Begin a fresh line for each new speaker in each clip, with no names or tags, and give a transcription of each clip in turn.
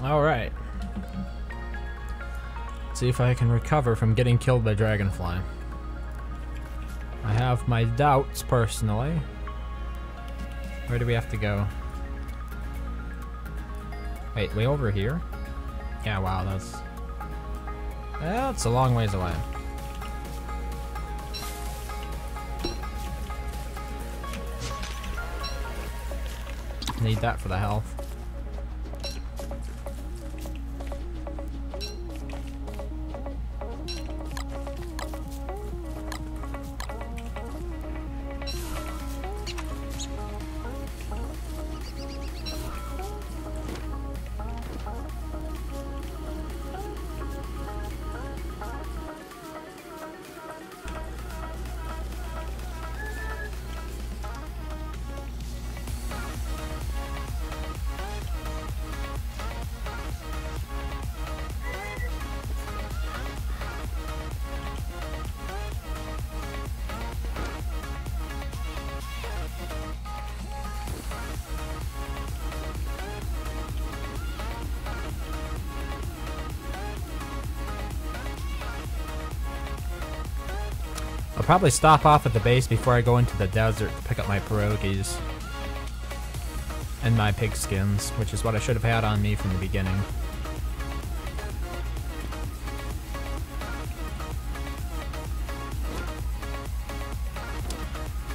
Alright. See if I can recover from getting killed by Dragonfly. I have my doubts, personally. Where do we have to go? Wait, way over here? Yeah, wow, that's a long ways away. Need that for the health. I'll probably stop off at the base before I go into the desert to pick up my pierogies. And my pig skins, which is what I should have had on me from the beginning.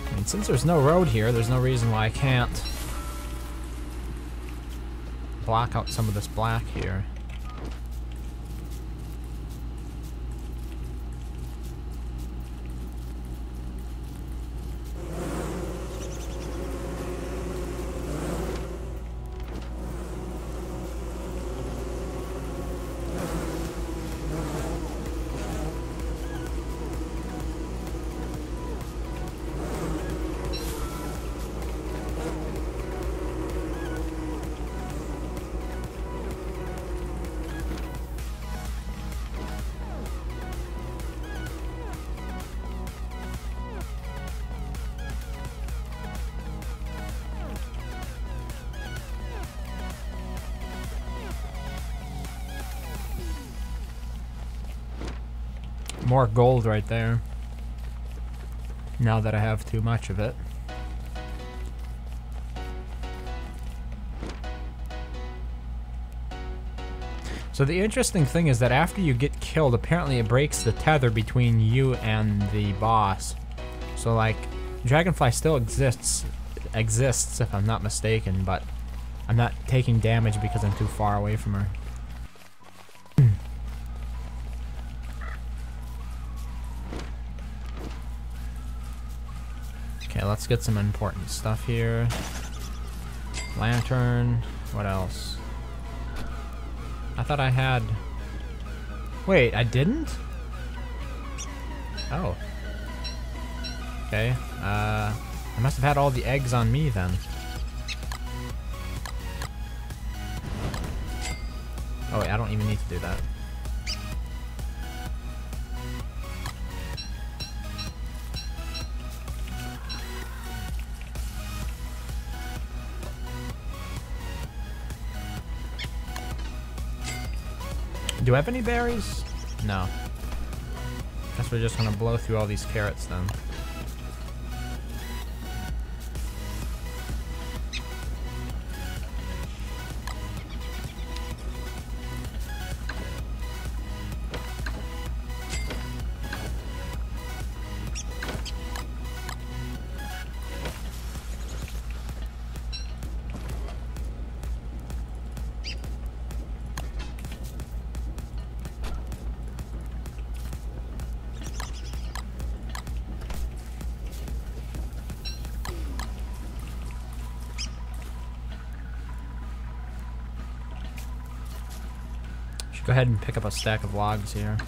I mean, since there's no road here, there's no reason why I can't block out some of this black here. More gold right there. Now that I have too much of it. So the interesting thing is that after you get killed, apparently it breaks the tether between you and the boss. So like, Dragonfly still exists if I'm not mistaken, but I'm not taking damage because I'm too far away from her. Okay, let's get some important stuff here. Lantern. What else? I thought I had... Wait, I didn't? Oh. Okay. I must have had all the eggs on me then. Oh wait, I don't even need to do that. Do I have any berries? No. Guess we're just gonna blow through all these carrots then. Go ahead and pick up a stack of logs here.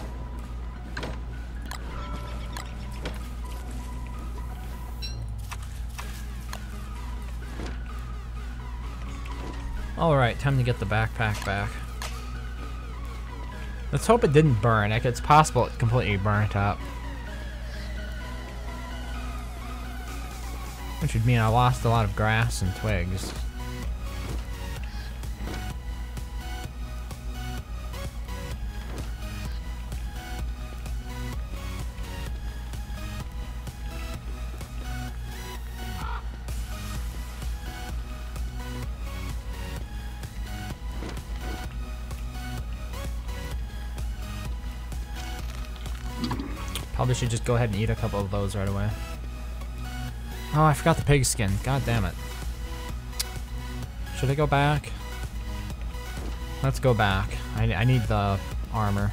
Alright, time to get the backpack back. Let's hope it didn't burn. Like, it's possible it completely burnt up. Which would mean I lost a lot of grass and twigs. Probably should just go ahead and eat a couple of those right away. Oh, I forgot the pig skin. God damn it. Should I go back? Let's go back. I need the armor.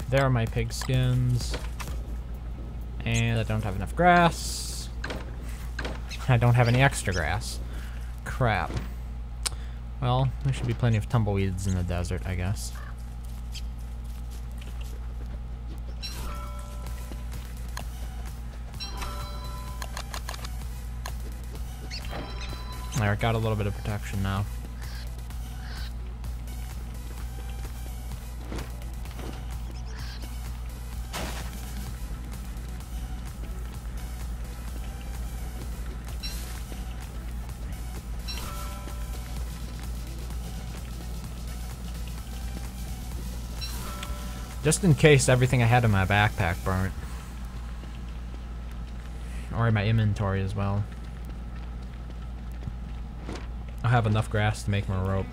There are my pig skins. And I don't have enough grass. I don't have any extra grass. Crap. Well, there should be plenty of tumbleweeds in the desert, I guess. There, got a little bit of protection now. Just in case everything I had in my backpack burnt. Or in my inventory as well. I'll have enough grass to make more rope.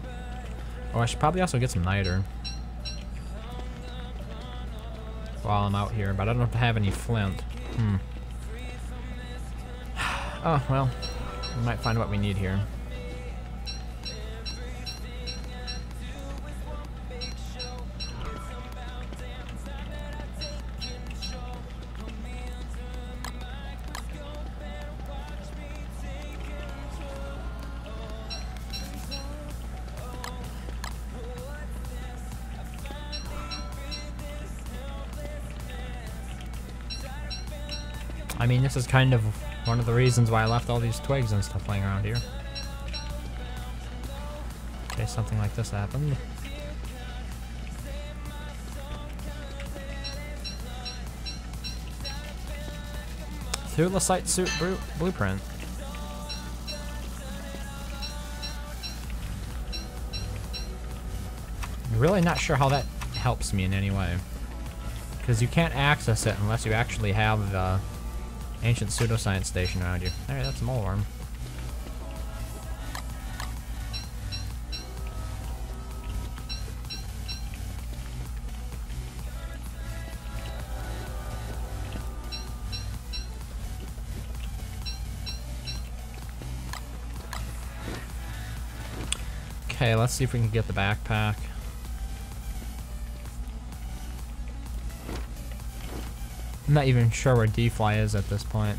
Oh, I should probably also get some niter. While I'm out here, but I don't have any flint. Oh, well. We might find what we need here. I mean, this is kind of one of the reasons why I left all these twigs and stuff laying around here. In case something like this happened. Thulecite suit blueprint. I'm really not sure how that helps me in any way. Because you can't access it unless you actually have the ancient pseudoscience station around you. Alright, that's a mole worm. Okay, let's see if we can get the backpack. I'm not even sure where D-Fly is at this point.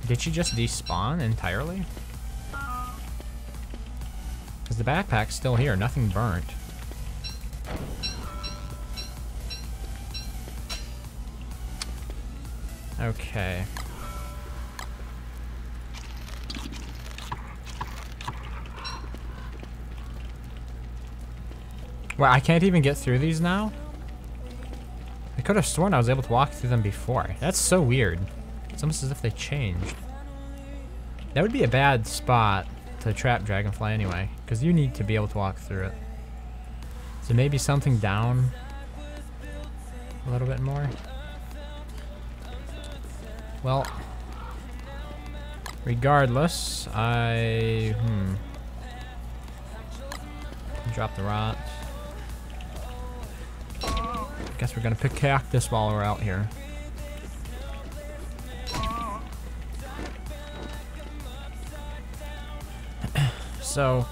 Did she just despawn entirely? Because the backpack's still here, nothing burnt. Okay. Well, I can't even get through these now? I could have sworn I was able to walk through them before. That's so weird. It's almost as if they changed. That would be a bad spot to trap Dragonfly anyway, because you need to be able to walk through it. So maybe something down a little bit more? Well, regardless, drop the rot. Guess we're gonna pick cactus while we're out here. So,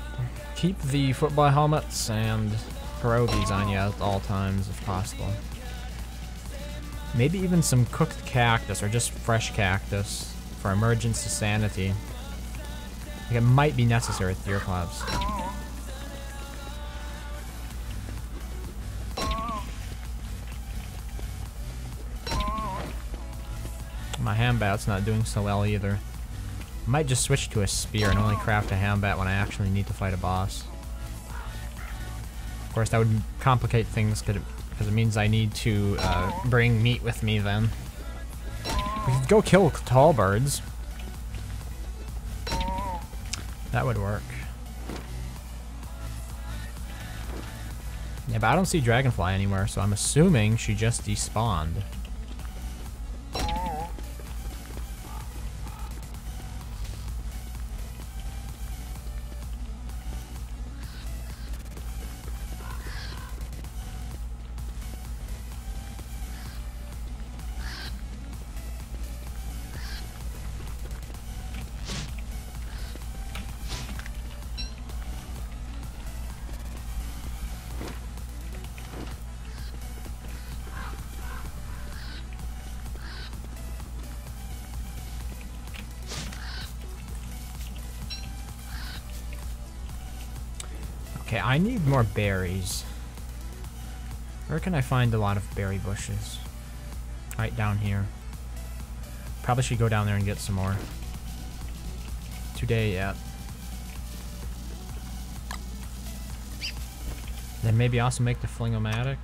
keep the football helmets and pierogies on you at all times if possible. Maybe even some cooked cactus or just fresh cactus for emergency sanity. Like it might be necessary with deer clubs. Hambat's not doing so well either. I might just switch to a spear and only craft a Hambat when I actually need to fight a boss. Of course, that would complicate things because it means I need to bring meat with me then. We could go kill tall birds. That would work. Yeah, but I don't see Dragonfly anywhere, so I'm assuming she just despawned. Okay, I need more berries. Where can I find a lot of berry bushes? Right down here. Probably should go down there and get some more. Today, yeah. Then maybe also make the Flingomatic.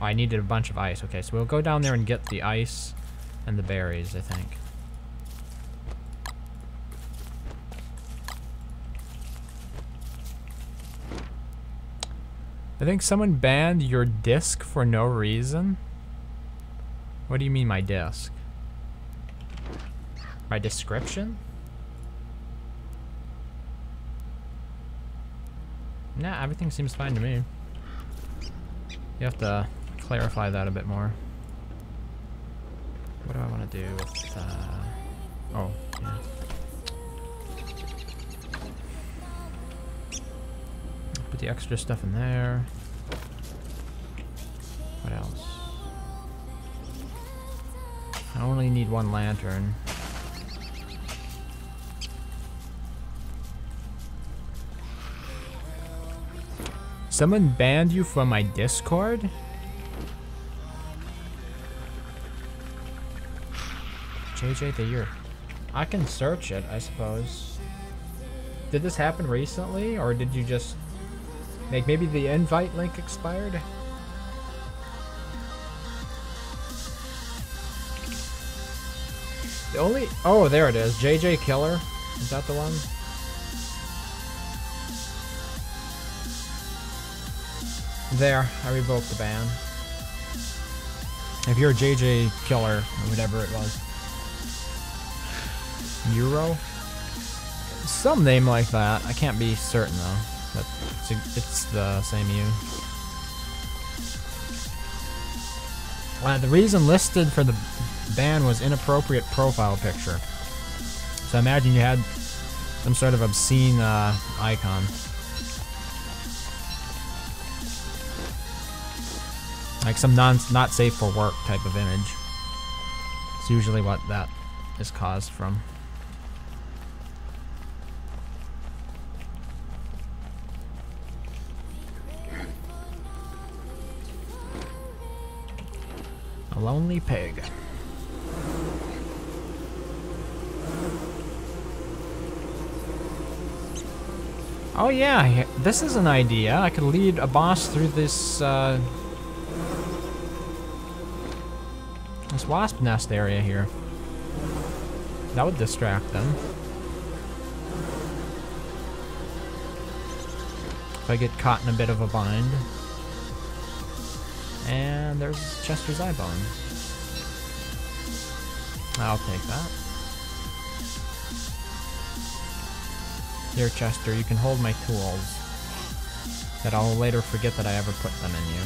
Oh, I needed a bunch of ice. Okay, so we'll go down there and get the ice and the berries, I think. I think someone banned your disc for no reason. What do you mean, my disc? My description? Nah, everything seems fine to me. You have to clarify that a bit more. What do I want to do with, oh, yeah. Put the extra stuff in there. What else? I only need one lantern. Someone banned you from my Discord? JJ the year. I can search it, I suppose. Did this happen recently, or did you just... Like, maybe the invite link expired? The only... Oh, there it is. JJ Killer. Is that the one? There. I revoked the ban. If you're a JJ Killer, or whatever it was. Euro? Some name like that. I can't be certain, though. But it's the same you. The reason listed for the ban was inappropriate profile picture. So I imagine you had some sort of obscene icon. Like some not safe for work type of image. It's usually what that is caused from. A lonely pig. Oh yeah, this is an idea. I could lead a boss through this this wasp nest area here. That would distract them. If I get caught in a bit of a bind. And there's Chester's eye bone. I'll take that. Here, Chester, you can hold my tools. That I'll later forget that I ever put them in you.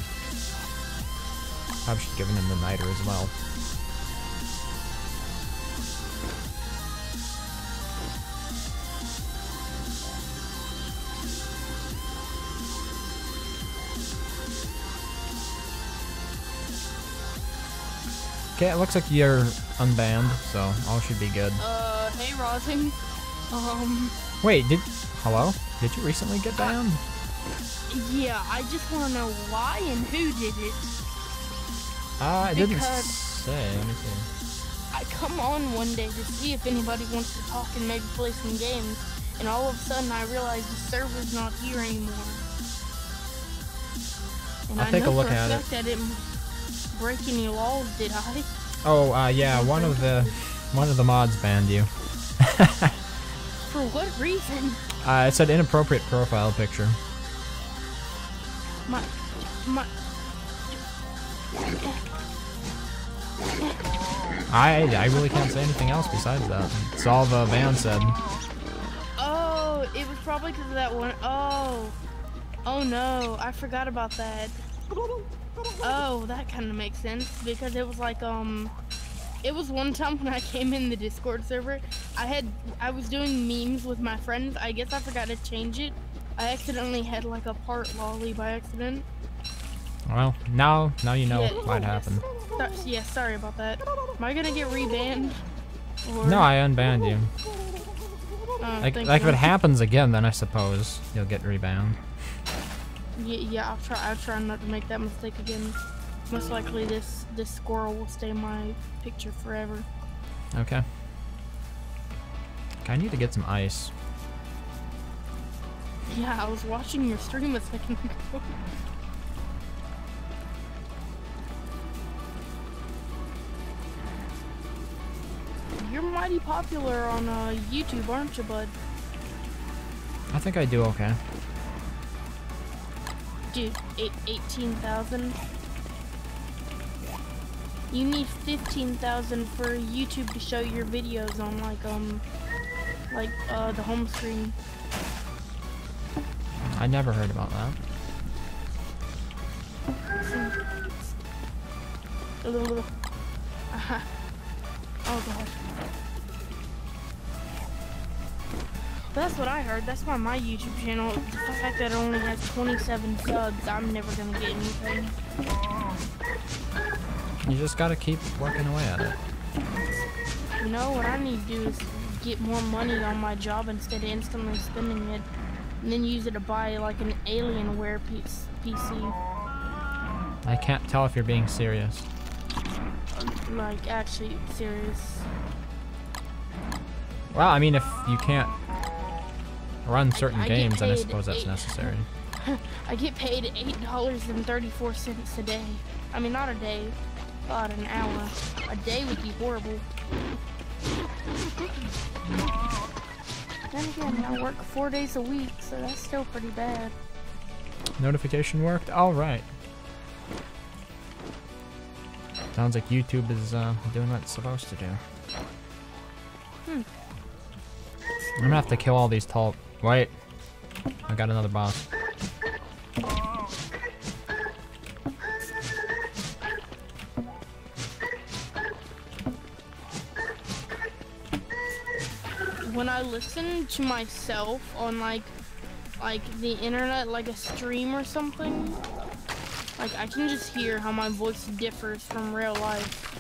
I should give him the niter as well. Okay, it looks like you're unbanned, so all should be good.
Hey, Rosing.
Wait, hello? Did you recently get banned?
Yeah, I just want to know why and who did it.
It didn't say. Let me see.
I come on one day to see if anybody wants to talk and maybe play some games, and all of a sudden I realize the server's not here anymore. And
I'll take a look at it.
I didn't break any laws, did I?
Oh, yeah, one of the mods banned you.
For what reason?
It said inappropriate profile picture.
My.
I really can't say anything else besides that. It's all the ban said.
Oh, it was probably because of that one. Oh. Oh no, I forgot about that. Oh, that kind of makes sense because it was like, it was one time when I came in the Discord server, I was doing memes with my friends. I guess I forgot to change it. I accidentally had like a part lolly by accident.
Well, now you know what happened.
Yeah, sorry about that. Am I gonna get rebanned? Or...
No, I unbanned you. Like if it happens again, then I suppose you'll get rebanned.
Yeah, I'll try not to make that mistake again. Most likely this squirrel will stay in my picture forever.
Okay. I need to get some ice.
Yeah, I was watching your stream a second ago. You're mighty popular on YouTube, aren't you, bud?
I think I do okay.
Dude, 18,000. You need 15,000 for YouTube to show your videos on the home screen.
I never heard about that.
Oh gosh. That's what I heard. That's why my YouTube channel, the fact that it only has 27 subs, I'm never gonna get anything.
You just gotta keep working away at it.
You know, what I need to do is get more money on my job instead of instantly spending it, and then use it to buy like an Alienware PC.
I can't tell if you're being serious.
Like, actually serious.
Well, I mean, if you can't run certain games, then I
paid
suppose that's necessary.
I get paid $8.34 a day. I mean, not a day, but an hour. A day would be horrible. Then again, I work 4 days a week, so that's still pretty bad.
Notification worked? Alright. Sounds like YouTube is doing what it's supposed to do. I'm gonna have to kill all these tall... Wait. I got another boss.
When I listen to myself on like the internet, like a stream or something, like I can just hear how my voice differs from real life.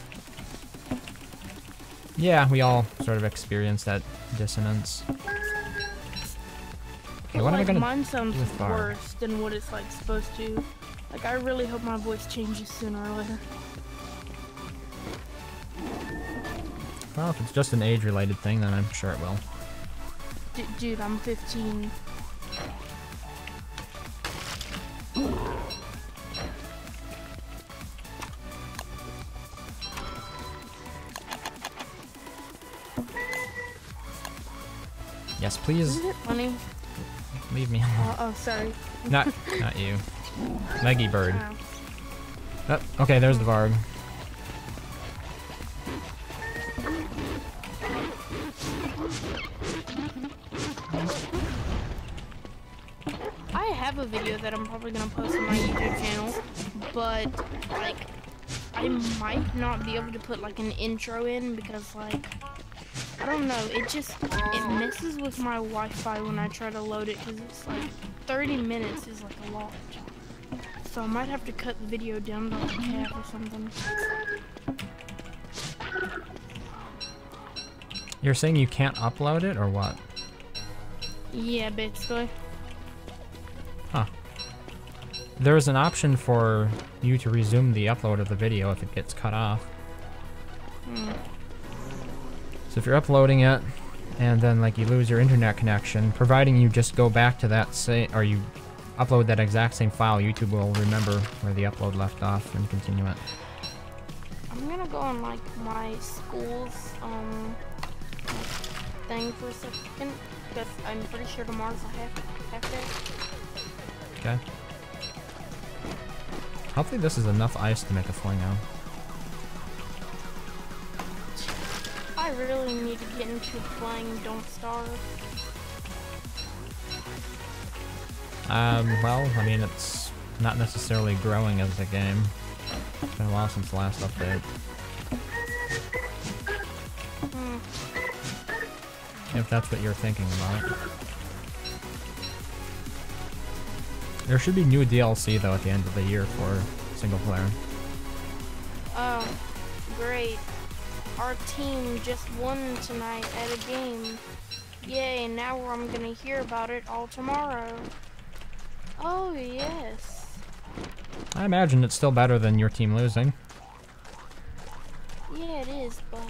Yeah, we all sort of experience that dissonance. Okay, what am I gonna
mine sounds
do with Barb?
worse than what it's like supposed to. Like I really hope my voice changes sooner or later.
Well, if it's just an age-related thing, then I'm sure it will.
Dude, I'm 15.
Yes, please.
Isn't it funny?
Leave me alone.
Oh, sorry.
Not you. Leggy bird.
Wow.
Oh, okay, there's the Varg.
I have a video that I'm probably gonna post on my YouTube channel, but like I might not be able to put like an intro in because like I don't know, it messes with my Wi-Fi when I try to load it because it's like 30 minutes is like a lot. So I might have to cut the video down to like half or something.
You're saying you can't upload it, or what?
Yeah, basically.
Huh. There's an option for you to resume the upload of the video if it gets cut off. So if you're uploading it, and then like you lose your internet connection, providing you just go back to that or you upload that exact same file, YouTube will remember where the upload left off and continue it.
I'm gonna go on like my school's thing for a second, because I'm pretty sure tomorrow's a half day.
Okay. Hopefully this is enough ice to make a flingo.
I really need to get into playing Don't Starve.
Well, I mean, it's not necessarily growing as a game. It's been a while since the last update. If that's what you're thinking about. There should be new DLC, though, at the end of the year for single player.
Oh, great. Our team just won tonight at a game. Yay, now I'm gonna hear about it all tomorrow. Oh, yes.
I imagine it's still better than your team losing.
Yeah, it is, but...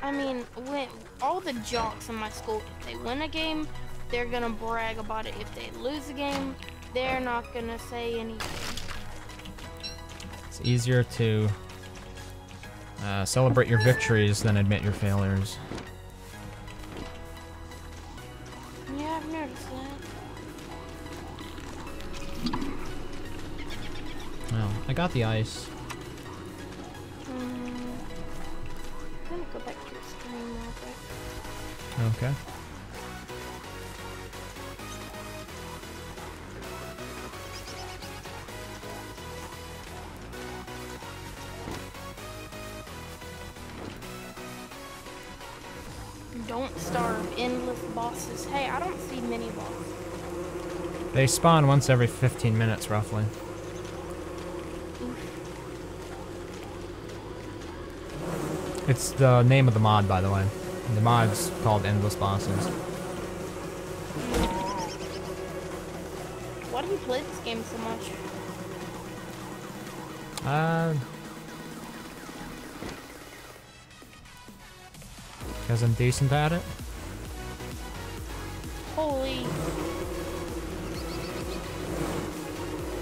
I mean, when all the jocks in my school, if they win a game, they're gonna brag about it. If they lose a game, they're not gonna say anything.
It's easier to celebrate your victories than admit your failures.
Yeah, I've noticed that.
Well, I got the ice.
I'm gonna go back to the screen real quick.
Okay.
Don't Starve, endless bosses. Hey, I don't see mini bosses.
They spawn once every 15 minutes, roughly. It's the name of the mod, by the way. The mod's called Endless Bosses.
Why do you play this game so much?
Because I'm decent at it.
Holy.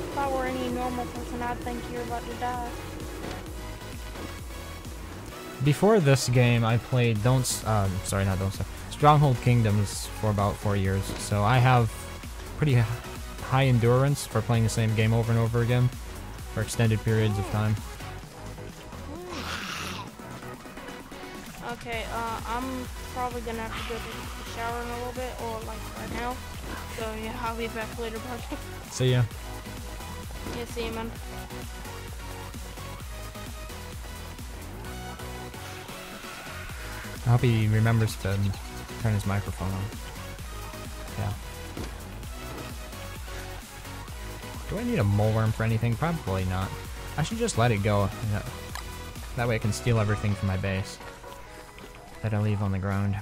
If I were any normal person, I'd think you're about to die.
Before this game, I played Stronghold Kingdoms for about 4 years. So I have pretty high endurance for playing the same game over and over again for extended periods of time.
Okay, I'm probably gonna have to go to the shower in a little bit, or like right now. So yeah, I'll be back later, bud.
See ya.
Yeah, see you, man.
I hope he remembers to turn his microphone on. Yeah. Do I need a mole worm for anything? Probably not. I should just let it go. Yeah. That way I can steal everything from my base that I leave on the ground.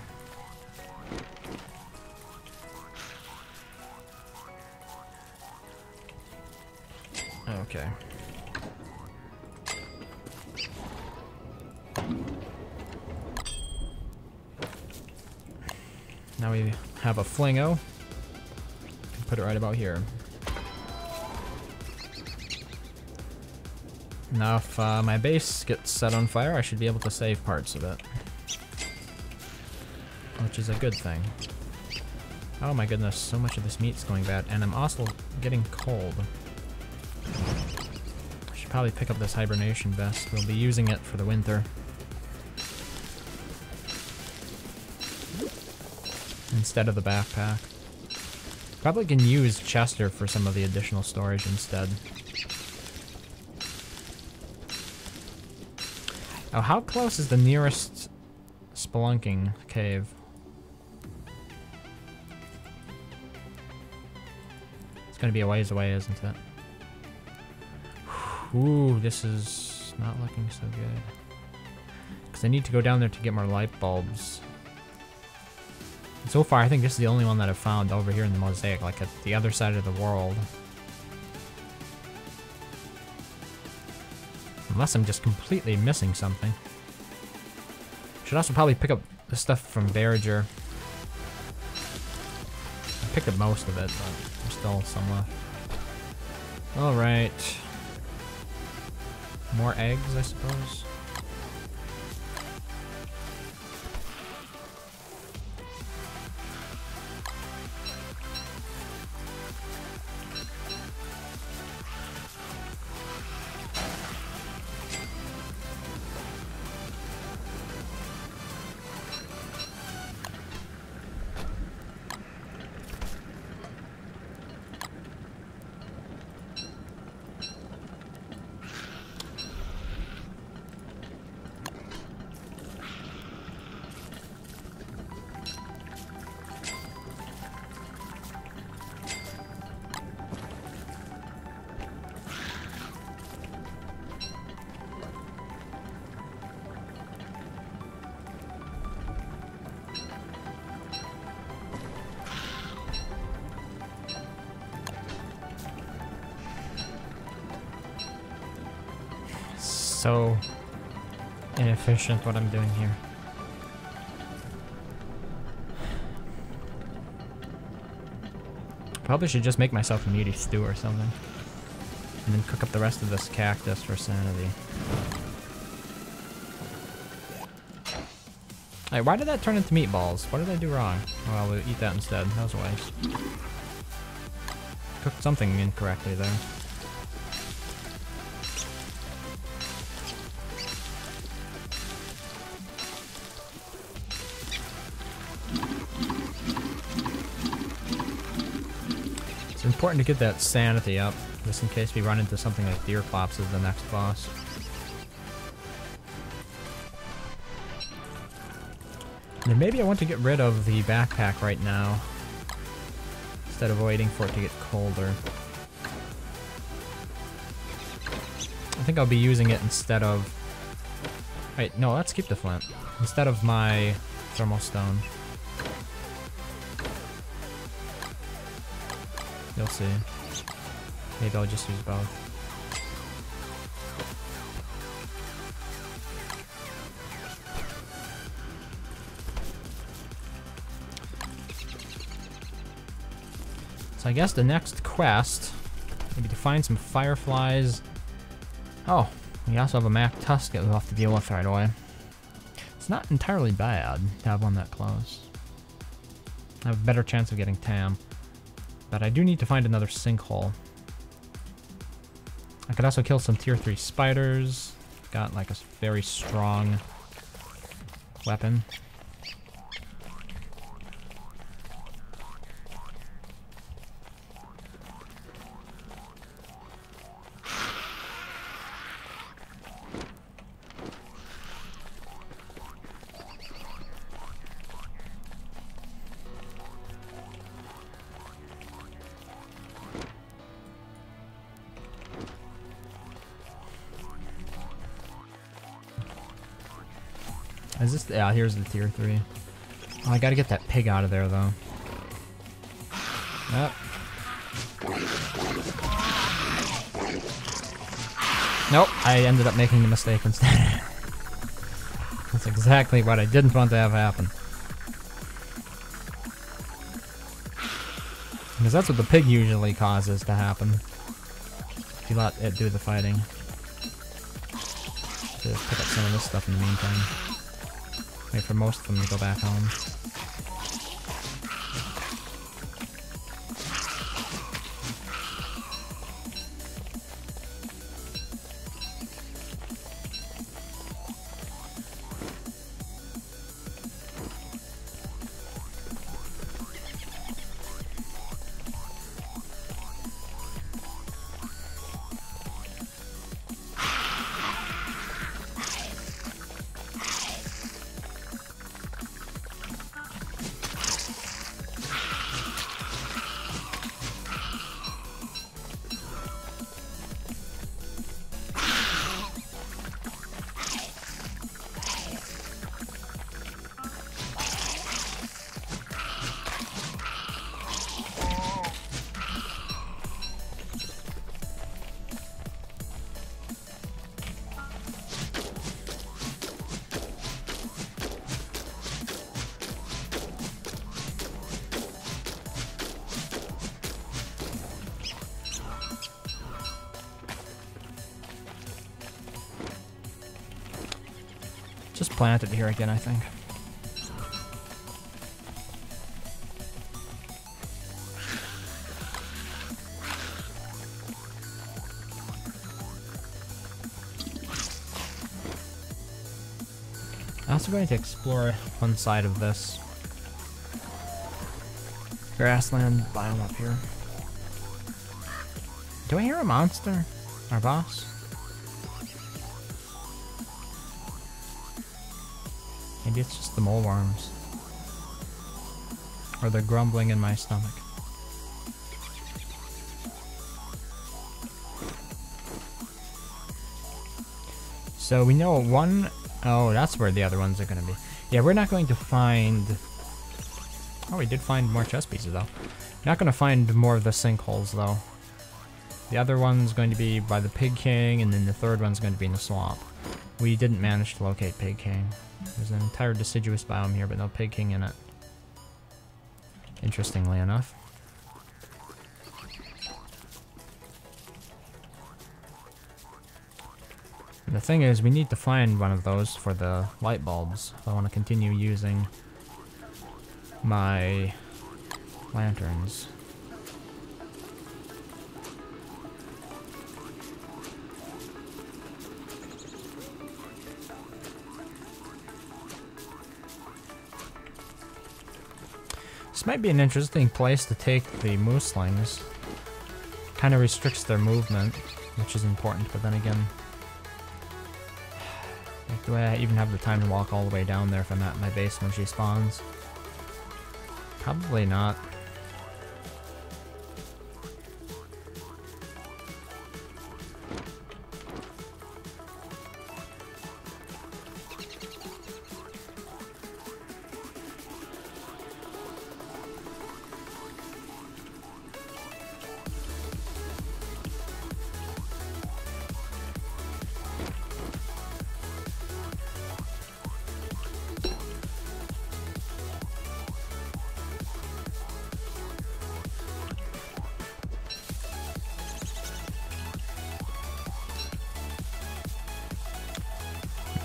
Okay. Now we have a flingo. Put it right about here. Now if my base gets set on fire, I should be able to save parts of it. Which is a good thing. Oh my goodness, so much of this meat's going bad. And I'm also getting cold. I should probably pick up this hibernation vest. We'll be using it for the winter. Instead of the backpack. Probably can use Chester for some of the additional storage instead. Oh, how close is the nearest spelunking cave? It's gonna be a ways away, isn't it? Ooh, this is not looking so good. Because I need to go down there to get more light bulbs. So far, I think this is the only one that I've found over here in the mosaic, like at the other side of the world. Unless I'm just completely missing something. Should also probably pick up the stuff from Verger. I picked up most of it, but there's still some left. Alright. More eggs, I suppose. So inefficient what I'm doing here. Probably should just make myself a meaty stew or something. And then cook up the rest of this cactus for sanity. Hey, why did that turn into meatballs? What did I do wrong? Oh, well, we'll eat that instead. That was a waste. Cooked something incorrectly there. It's important to get that sanity up, just in case we run into something like Deerclops as the next boss. And maybe I want to get rid of the backpack right now, instead of waiting for it to get colder. I think I'll be using it instead of... Wait, no, let's keep the flint. Instead of my thermal stone. You'll see. Maybe I'll just use both. So I guess the next quest, maybe to find some fireflies. Oh, we also have a Mac Tusk that we'll have to deal with right away. It's not entirely bad to have one that close. I have a better chance of getting Tam. But I do need to find another sinkhole. I could also kill some tier 3 spiders. Got like a very strong weapon. Is this? Yeah, here's the tier 3. Oh, I gotta get that pig out of there, though. Yep. Nope, I ended up making the mistake instead. That's exactly what I didn't want to have happen. Because that's what the pig usually causes to happen. If you let it do the fighting. Just pick up some of this stuff in the meantime. Wait for most of them to go back home. just plant it here again, I think. I'm also going to explore one side of this grassland biome up here. Do I hear a monster? Our boss? Maybe it's just the mole worms. Or they're grumbling in my stomach. So we know one... Oh, that's where the other ones are going to be. Yeah, we're not going to find... Oh, we did find more chest pieces, though. Not going to find more of the sinkholes, though. The other one's going to be by the Pig King, and then the third one's going to be in the swamp. We didn't manage to locate Pig King. There's an entire deciduous biome here, but no Pig King in it. Interestingly enough. And the thing is, we need to find one of those for the light bulbs if I want to continue using my lanterns. This might be an interesting place to take the mooslings. Kind of restricts their movement, which is important, but then again... Like, do I even have the time to walk all the way down there if I'm at my base when she spawns? Probably not.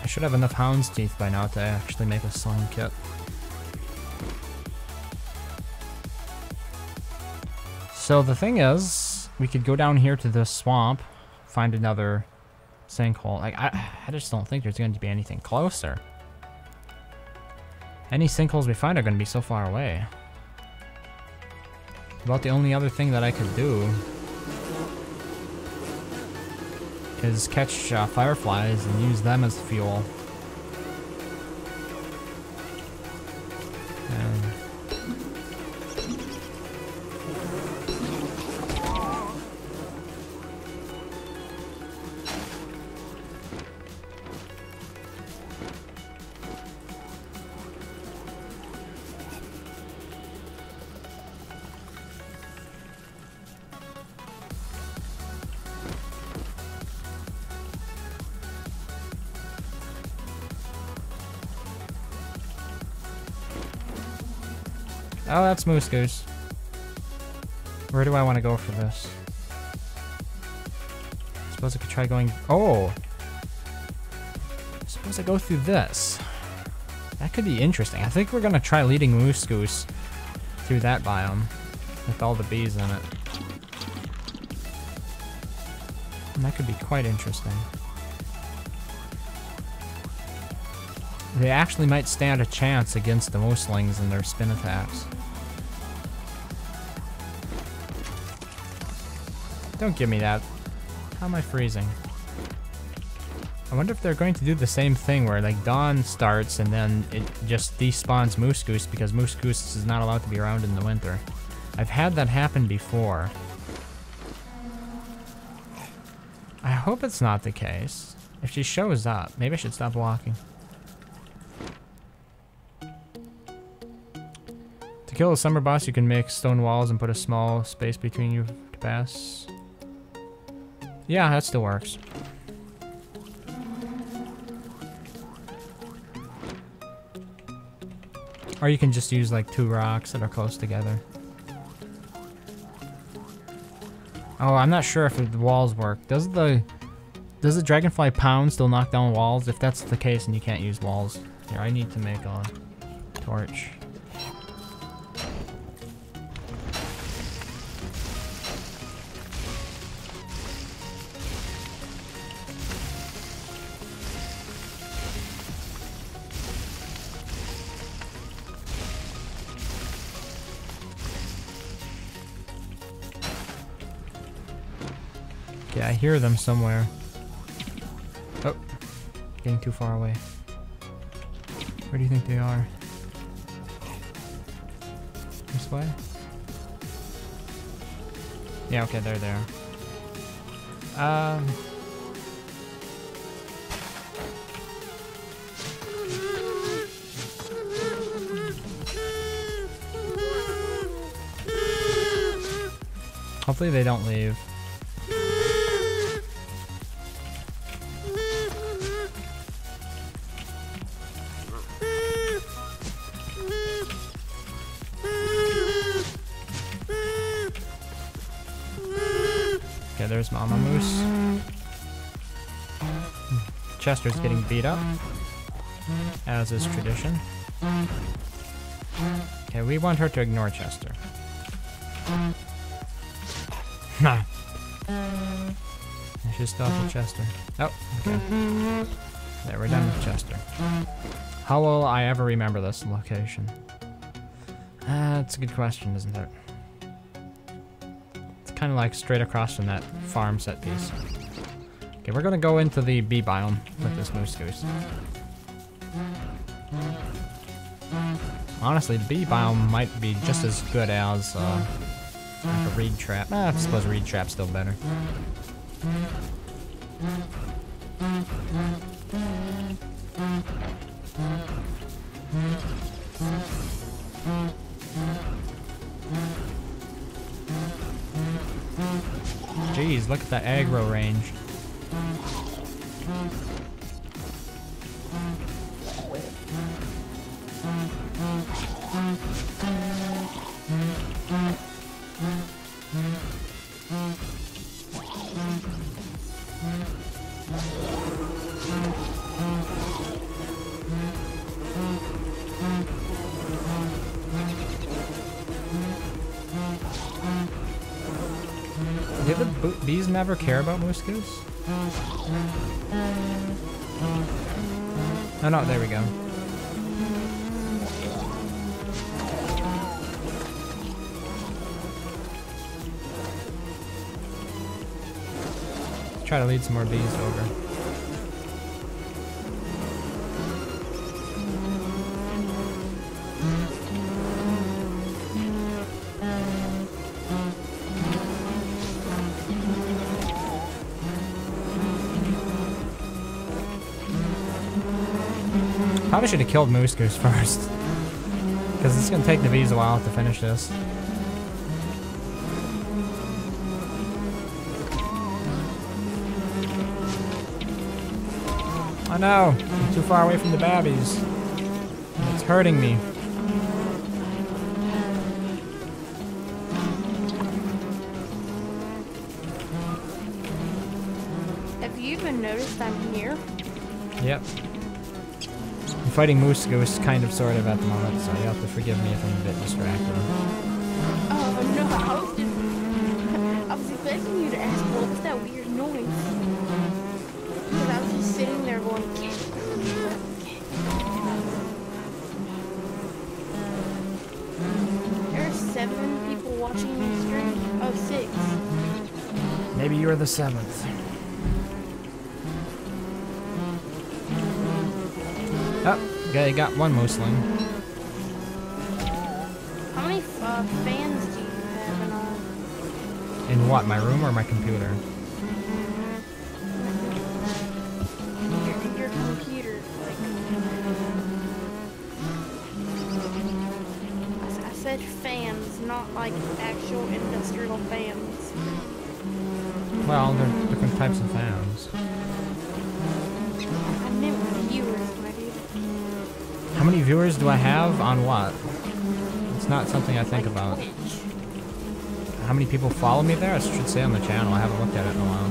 I should have enough hound's teeth by now to actually make a slime kit. So the thing is, we could go down here to the swamp, find another sinkhole. Like, I just don't think there's going to be anything closer. Any sinkholes we find are going to be so far away. About the only other thing that I could do is catch fireflies and use them as fuel. And oh, that's Moose Goose. Where do I want to go for this? I suppose I could try going... Oh! I suppose I go through this. That could be interesting. I think we're going to try leading Moose Goose through that biome with all the bees in it. And that could be quite interesting. They actually might stand a chance against the mooslings and their spin attacks. Don't give me that. How am I freezing? I wonder if they're going to do the same thing where like dawn starts and then it just despawns Moose Goose because Moose Goose is not allowed to be around in the winter. I've had that happen before. I hope it's not the case. If she shows up, maybe I should stop walking. To kill a summer boss, you can make stone walls and put a small space between you to pass. Yeah, that still works. Or you can just use like 2 rocks that are close together. Oh, I'm not sure if the walls work. Does Does the dragonfly pound still knock down walls? If that's the case, then you can't use walls. Here, I need to make a torch. Okay, I hear them somewhere. Oh, getting too far away. Where do you think they are? This way? Yeah, okay, they're there. Hopefully they don't leave. Okay, there's Mama Moose. Chester's getting beat up, as is tradition. Okay, we want her to ignore Chester. Nah. I should stop with Chester. Oh, okay. There, we're done with Chester. How will I ever remember this location? That's a good question, isn't it? It's kind of like straight across from that farm set piece. Okay, we're gonna go into the bee biome with this moose goose. Honestly, the bee biome might be just as good as like a reed trap. I suppose a reed trap's still better. Jeez, look at that aggro range. Did the bees never care about moose goose? Oh no, there we go. Try to lead some more bees over. Probably should have killed Moose Goose first, because it's gonna take the bees a while to finish this. Oh no, I'm too far away from the babbies. It's hurting me.
Have you even noticed I'm here?
Yep. I'm fighting Moose Goose kind of sort of at the moment, so you have to forgive me if I'm a bit distracted.
Oh no, I was expecting you to ask what was that weird noise. Because I was just sitting there going, There are 7 people watching me stream. Oh, 6.
Maybe you were the 7th. Oh, okay, got one mooseling.
How many fans do you have in all?
In what, my room or my computer?
Your computer, like. I said fans, not like actual industrial fans.
Well, there are different types of fans.
I meant viewers, my dude.
How many viewers do I have on what? It's not something I think about.
Twitch.
How many people follow me there? I should say on the channel. I haven't looked at it in a while.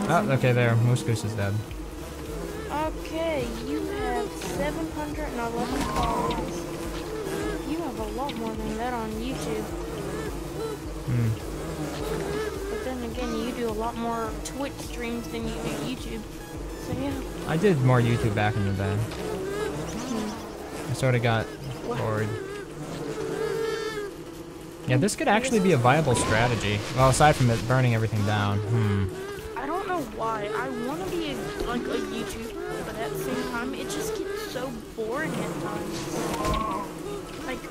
Oh, okay, there. Moose Goose is dead.
Okay, you have 711 followers. You have a lot more than that on YouTube. But then again, you do a lot more Twitch streams than you do YouTube. So yeah.
I did more YouTube back in the day. I sort of got bored. Yeah, this could actually be a viable strategy. Well, aside from it burning everything down.
I don't know why. I want to be like a YouTuber, but at the same time, it just gets so boring at times. Like,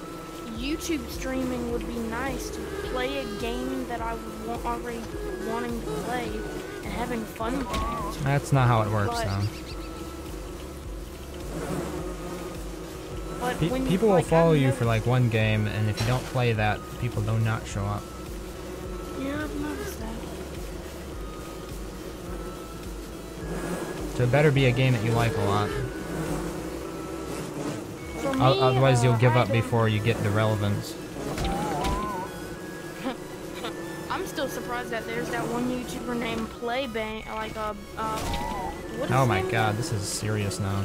YouTube streaming would be nice to play a game that I would already wanting to play and having fun with it.
That's not how it works, though.
But
people will follow you for like one game, and if you don't play that, people do not show up.
Yeah, I've noticed that.
So it better be a game that you like a lot.
For me,
Otherwise, you'll give up before you get the relevance.
I'm still surprised that there's that one YouTuber named Playbang, like what is
Oh
his
my
name?
god, this is serious now.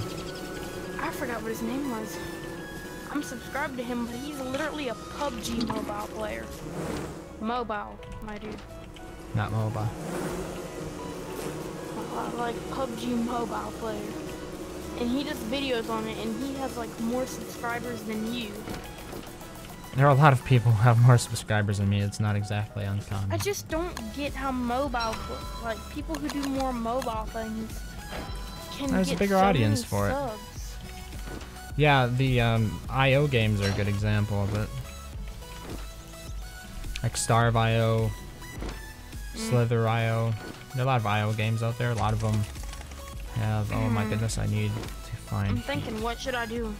I forgot what his name was. I'm subscribed to him, but he's literally a PUBG mobile player. Mobile, my dude.
Not mobile.
Like PUBG mobile player. And he does videos on it, and he has like more subscribers than you.
There are a lot of people who have more subscribers than me. It's not exactly uncommon.
I just don't get how like people who do more mobile things can
There's
get
a bigger
so
audience
many
for it.
subs.
Yeah, the IO games are a good example of it. Like Starve IO, Slither IO. There are a lot of IO games out there. A lot of them have. Oh my goodness, I need to find.
I'm thinking, what should I do?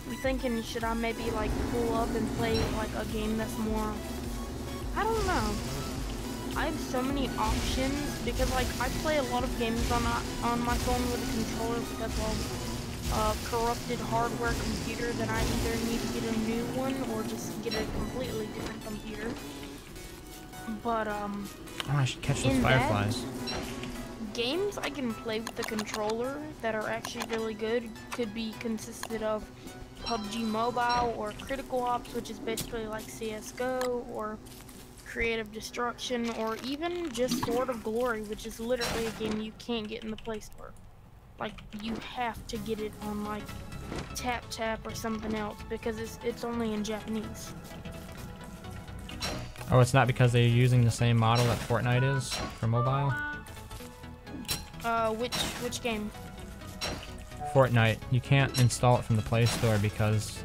I'm thinking, should I maybe like pull up and play like a game that's more? I don't know. I have so many options because like I play a lot of games on my phone with a controller because of corrupted hardware computer that I either need to get a new one or just get a completely different computer. But
Oh, I should catch those fireflies.
Games I can play with the controller that are actually really good could be consisted of PUBG Mobile or Critical Ops, which is basically like CSGO, or Creative Destruction, or even just Sword of Glory, which is literally a game you can't get in the Play Store. Like, you have to get it on like TapTap or something else because it's only in Japanese.
Oh, it's not because they're using the same model that Fortnite is for mobile?
Which game?
Fortnite. You can't install it from the Play Store because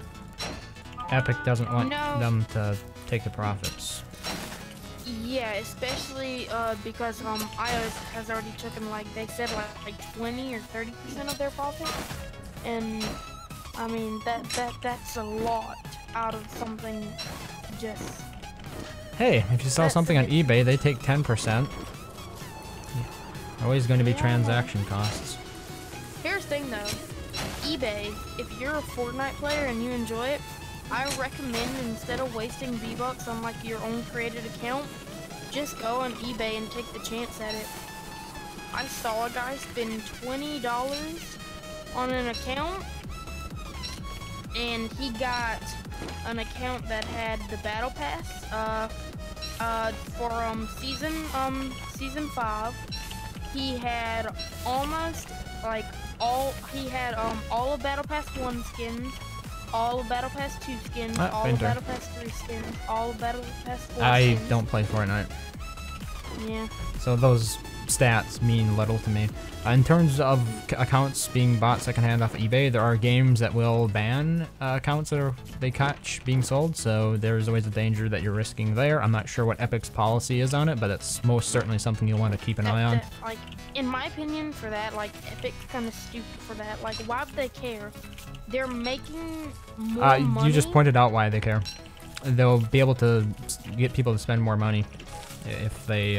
Epic doesn't want them to take the profits.
Yeah, especially because iOS has already taken like they said like 20 or 30% of their profit, and I mean that's a lot out of something. Just
hey, if you sell something on eBay, they take 10%. Always going to be transaction costs.
Here's the thing though, eBay. If you're a Fortnite player and you enjoy it, I recommend instead of wasting V-Bucks on like your own created account, just go on eBay and take the chance at it. I saw a guy spend $20 on an account, and he got an account that had the battle pass for season 5. He had almost like all of Battle Pass 1 skins, all of Battle Pass 2 skins, all of Battle Pass 3 skins, all of Battle Pass 4 skins.
I don't play Fortnite.
Yeah.
So those stats mean little to me. In terms of accounts being bought secondhand off eBay, there are games that will ban accounts that they catch being sold, so there's always a danger that you're risking there. I'm not sure what Epic's policy is on it, but it's most certainly something you'll want to keep an eye on.
Like, in my opinion, for that, like, Epic's kind of stupid for that. Like, why would they care? They're making more money.
You just pointed out why they care. They'll be able to get people to spend more money if they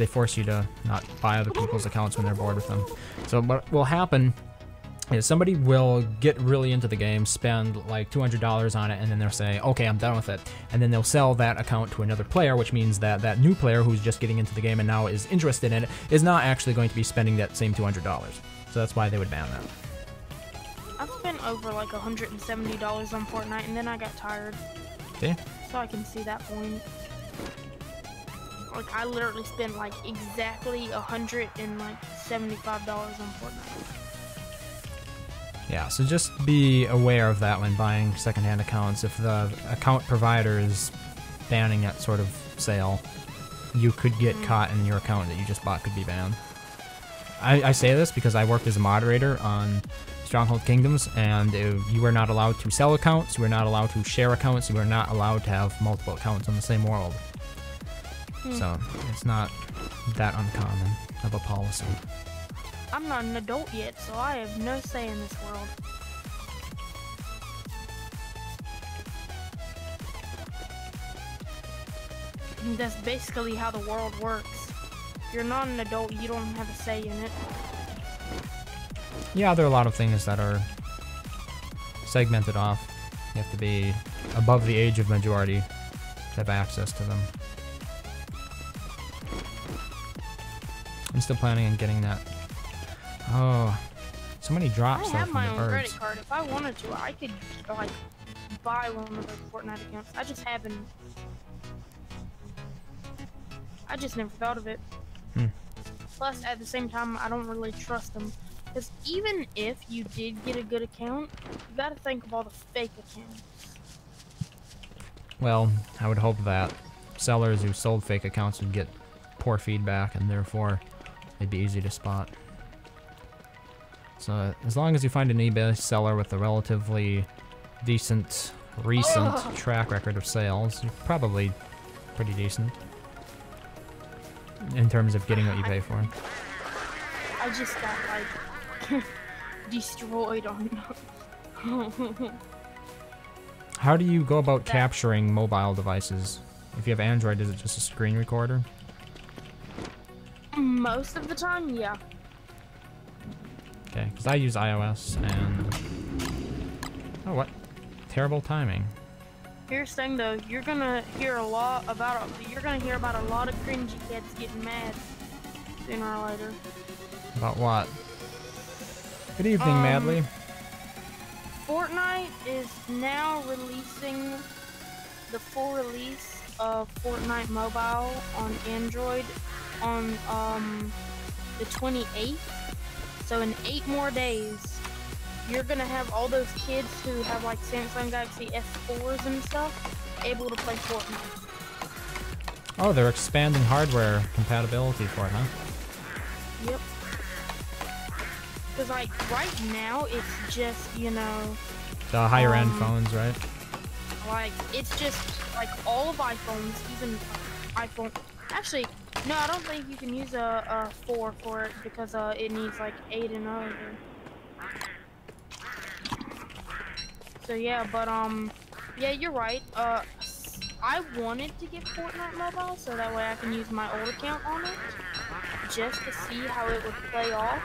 force you to not buy other people's accounts when they're bored with them. So what will happen is somebody will get really into the game, spend like $200 on it, and then they'll say, okay, I'm done with it. And then they'll sell that account to another player, which means that that new player who's just getting into the game and now is interested in it is not actually going to be spending that same $200. So that's why they would ban that.
I've spent over like $170 on Fortnite, and then I got tired.
See?
So I can see that point. Like, I literally spent like exactly $175 on Fortnite.
Yeah, so just be aware of that when buying secondhand accounts. If the account provider is banning that sort of sale, you could get caught and your account that you just bought could be banned. I say this because I worked as a moderator on Stronghold Kingdoms, and you are not allowed to sell accounts, you are not allowed to share accounts, you are not allowed to have multiple accounts on the same world. So it's not that uncommon of a policy.
I'm not an adult yet, so I have no say in this world. And that's basically how the world works. If you're not an adult, you don't have a say in it.
Yeah, there are a lot of things that are segmented off. You have to be above the age of majority to have access to them. I'm still planning on getting that. Oh, so many drops though
I have
from
my
the
own
birds.
credit card. If I wanted to, I could like buy one of those Fortnite accounts. I just haven't. I just never thought of it. Plus, at the same time, I don't really trust them. Because even if you did get a good account, you gotta think of all the fake accounts.
Well, I would hope that sellers who sold fake accounts would get poor feedback, and therefore they'd be easy to spot. So as long as you find an eBay seller with a relatively decent, recent track record of sales, you're probably pretty decent in terms of getting what you pay for.
I just got like destroyed on.
How do you go about capturing mobile devices? If you have Android, is it just a screen recorder?
Most of the time, yeah.
Okay, because I use iOS and... Oh, what? Terrible timing.
Here's the thing though, you're gonna hear a lot about you're gonna hear about a lot of cringy kids getting mad sooner or later.
About what? Good evening, Madly.
Fortnite is now releasing the full release of Fortnite Mobile on Android on the 28th. So in 8 more days, you're gonna have all those kids who have like Samsung Galaxy S4s and stuff able to play Fortnite.
Oh, they're expanding hardware compatibility for it, huh?
Yep. Because like right now, it's just, you know,
The higher end phones, right?
like it's just like all of iPhones, even iPhone. Actually, no, I don't think you can use a 4 for it because it needs like 8 and over. So yeah, but yeah, you're right. I wanted to get Fortnite Mobile so that way I can use my old account on it, just to see how it would play off.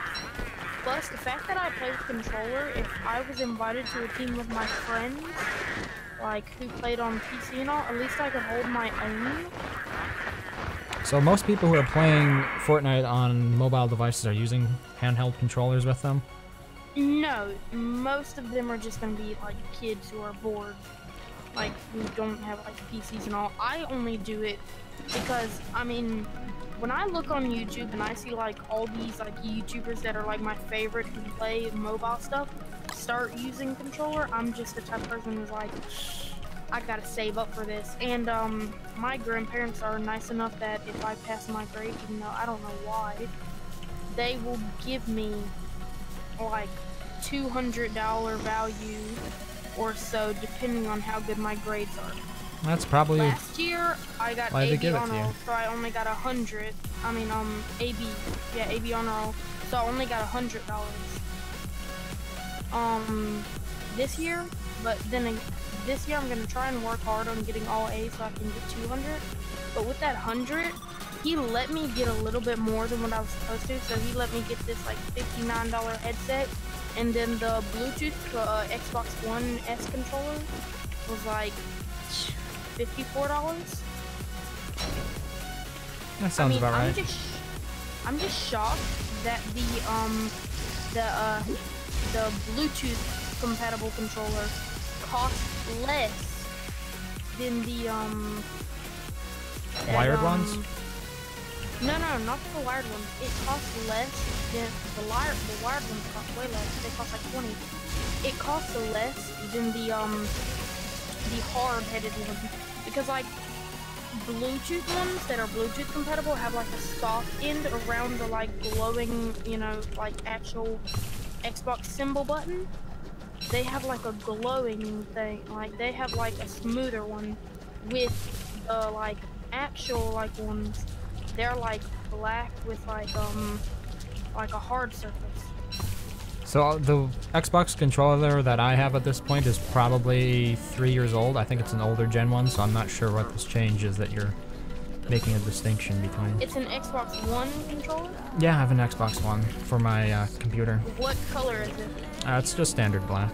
Plus, the fact that I play with controller, if I was invited to a team with my friends, like who played on PC and all, at least I could hold my own.
So most people who are playing Fortnite on mobile devices are using handheld controllers with them?
No, most of them are just gonna be like kids who are bored, like who don't have like PCs and all. I only do it because, I mean, when I look on YouTube and I see like all these like YouTubers that are like my favorite who play mobile stuff start using controller, I'm just the type of person who's like, I gotta save up for this. And my grandparents are nice enough that if I pass my grade, even though I don't know why, they will give me like $200 value or so, depending on how good my grades are.
That's probably
Last year I got
why they
AB
give it
honor
to you.
roll, so I only got 100. I mean AB, yeah, AB honor roll, so I only got $100. This year, but then this year I'm gonna try and work hard on getting all A's so I can get 200. But with that 100, he let me get a little bit more than what I was supposed to, so he let me get this like $59 headset And then the Bluetooth Xbox One S controller was like $54.
That sounds about right.
I'm just shocked that the Bluetooth compatible controller costs less than the
wired ones?
No, not the wired ones. It costs less than the wired ones cost way less. They cost like 20. It costs less than the hard-headed one, because like Bluetooth ones that are Bluetooth compatible have like a soft end around the like glowing, you know, like actual Xbox symbol button. They have like a glowing thing. Like they have like a smoother one with the like actual like ones. They're like black with like a hard surface.
So the Xbox controller that I have at this point is probably 3 years old. I think it's an older gen one, so I'm not sure what this change is that you're making a distinction between.
It's an Xbox One controller?
Yeah, I have an Xbox One for my computer.
What color is it?
It's just standard black.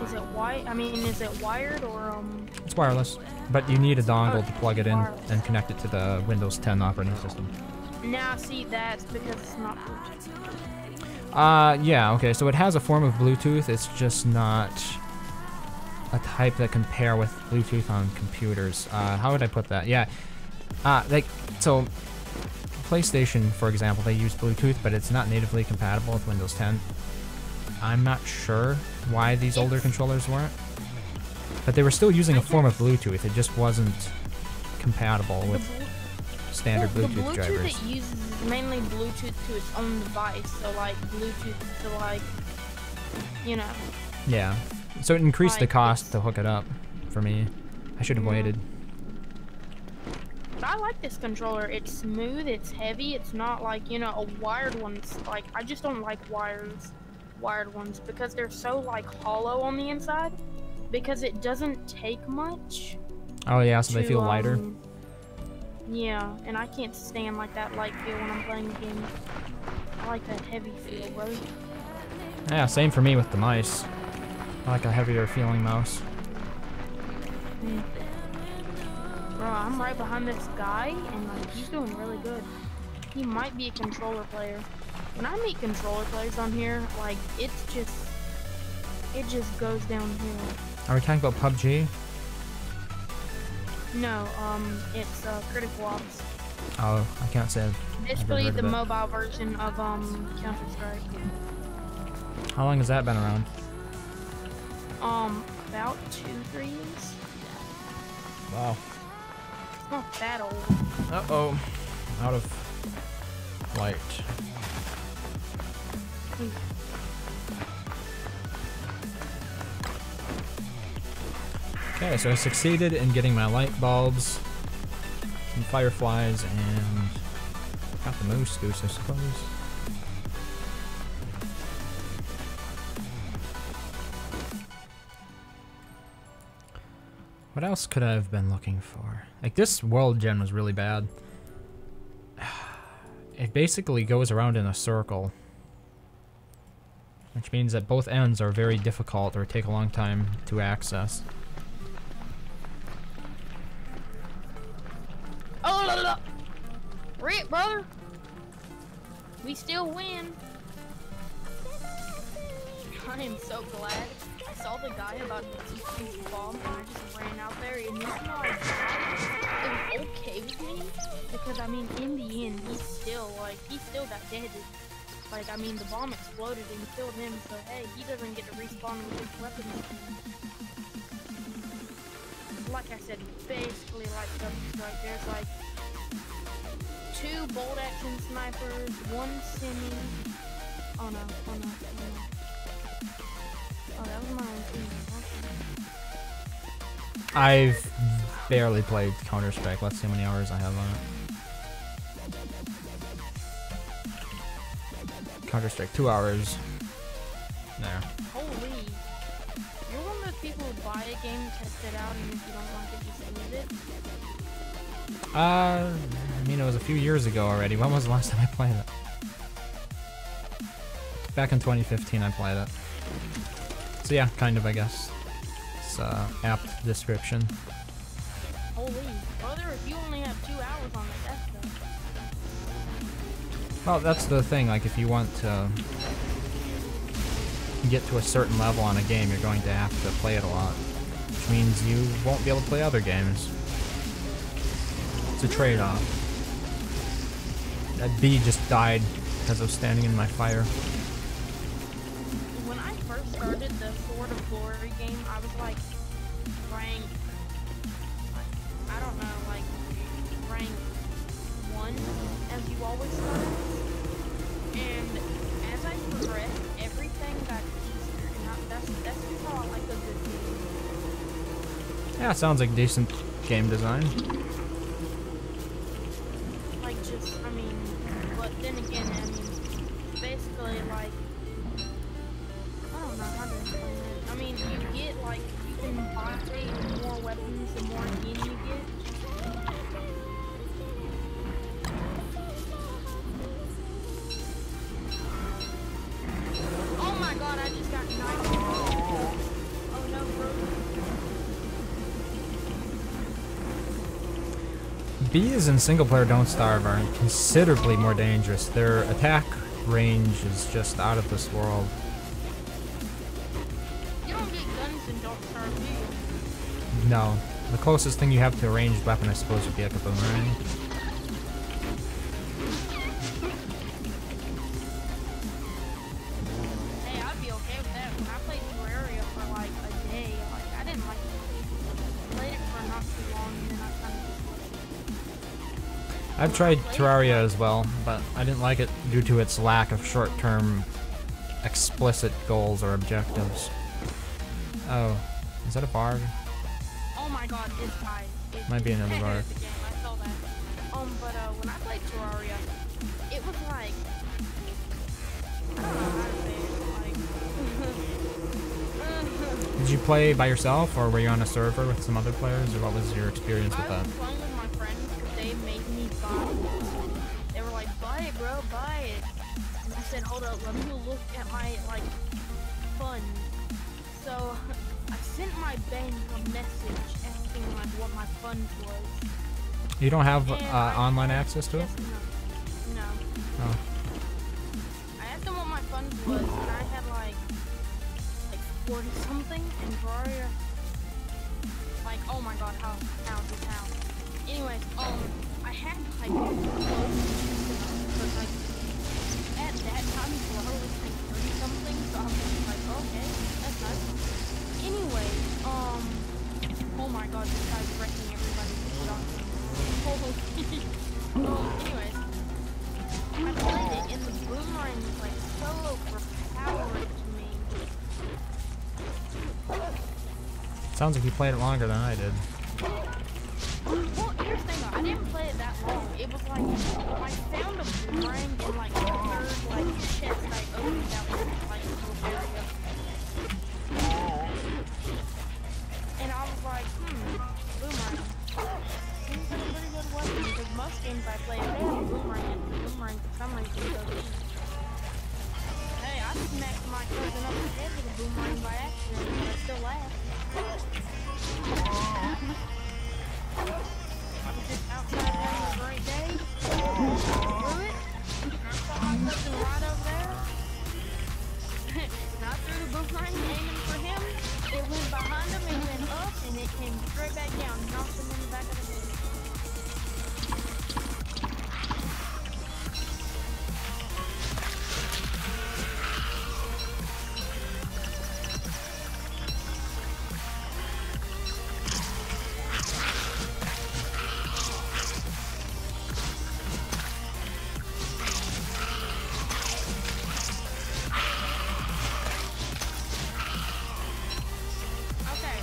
Is it white? I mean, is it wired or
It's wireless, but you need a dongle to plug it in and connect it to the Windows 10 operating system.
Now, see, that's because it's not Bluetooth.
Yeah, okay, so it has a form of Bluetooth, it's just not a type that can pair with Bluetooth on computers. How would I put that? Yeah, like, so PlayStation, for example, they use Bluetooth, but it's not natively compatible with Windows 10. I'm not sure why these older controllers weren't, but they were still using a form of Bluetooth, it just wasn't compatible with standard Bluetooth drivers.
It uses mainly Bluetooth to its own device, so like Bluetooth to like, you know.
Yeah, so it increased the cost to hook it up for me. I should have waited.
But I like this controller. It's smooth, it's heavy, it's not like, you know, a wired one's like, I just don't like wired ones because they're so like hollow on the inside, because it doesn't take much.
Oh yeah, so they feel lighter.
Yeah, and I can't stand like that light feel when I'm playing the game. I like that heavy feel, bro.
Yeah, same for me with the mice. I like a heavier feeling mouse.
Bro, I'm right behind this guy, and like he's doing really good. He might be a controller player. When I meet controller players on here, like it just goes downhill.
Are we talking about PUBG?
No, it's Critical Ops.
Oh, I can't say.
Basically the mobile version of Counter-Strike.
How long has that been around?
About 2-3 years.
Wow.
It's not that old.
Uh-oh. Out of light. Okay, so I succeeded in getting my light bulbs, some fireflies, and got the moose goose, I suppose. What else could I have been looking for? Like, this world gen was really bad. It basically goes around in a circle, which means that both ends are very difficult or take a long time to access.
Oh, la, la. Rip, brother. We still win. I am so glad. I saw the guy about to use his bomb, and I just ran out there, and you know, it was okay with me, because I mean, in the end, he still got dead. Like, I mean, the bomb exploded and killed him, so hey, he doesn't get to respawn with his weapon. Like I said, basically like Counter-Strike. There's like 2 bolt action snipers, 1 semi. Oh no, oh no, oh no. Oh, that was my own team.
I've barely played Counter-Strike. Let's see how many hours I have on it. Counter-Strike, 2 hours. There.
Holy. You're one of those people who buy a game, test it out, and if you don't like it, you stay with it?
I mean, it was a few years ago already. When was the last time I played it? Back in 2015 I played it. So yeah, kind of, I guess. It's apt description.
Holy, brother, if you only have 2 hours on the test though.
Well, that's the thing, like if you want to get to a certain level on a game, you're going to have to play it a lot. Which means you won't be able to play other games. It's a trade-off. That bee just died because I was standing in my fire.
When I first started the Sword of Glory game, I was like rank, I don't know, like rank 1, as you always start. And as I progressed, everything got easier, and that's just how I like a good game.
Yeah, sounds like decent game design.
Like just, I mean, but then again, I mean, basically like, I don't know how to explain it. I mean, you get like, you can buy more weapons the more yen you get. Oh my god, I just got knifed. Oh no, bro.
Bees in single player Don't Starve are considerably more dangerous. Their attack range is just out of this world.
You don't get guns in Don't Starve, do you?
No. The closest thing you have to a ranged weapon, I suppose, would be like a boomerang.
Hey, I'd be okay with that. When I played Terraria for like a day, like I didn't like it. I played it for not too long, and then I kind of
I've tried Terraria as well, but I didn't like it due to its lack of short-term explicit goals or objectives. Oh, is that a bard?
oh my god, it's tied.
Might be another bar.
The game, I saw that. But when I played Terraria, it was like, I don't know how to say it, like,
Did you play by yourself, or were you on a server with some other players, or what was your experience with
I
that?
was playing with my friends because they made me buy it. They were like, buy it, bro, buy it. And I said, hold up, let me look at my, like, funds. So, I sent my bank a message asking, like, what my funds was.
You don't have
And I
online
said,
access to it?
yes, no.
Oh.
I asked them what my funds was, and I had, like 40 something, and Terraria, like, oh my god, how? Anyways, I had, like, close, but, like, at that time, Terraria was like 30 something, so I was like, okay, that's nice. Anyway, oh my god, this guy's wrecking everybody. Anyways, I played it, and the boomerang was, like, so overpowered to me.
Sounds like you played it longer than I did.
Well, here's the thing though, I didn't play it that long. It was like, I found a boomerang in like the third like chest I opened that was like a little area. And I was like, boomerang. Seems like a pretty good weapon because most games I play, they have a boomerang and the boomerang for some reason goes. Hey, I smacked my cousin up the head with a boomerang by accident, but I still laughed. I was just outside having a great day. Threw it. I saw my cousin right over there. And I threw the boomerang aiming for him. It went behind him and went up, and it came straight back down, knocked him in the back of the head. Okay,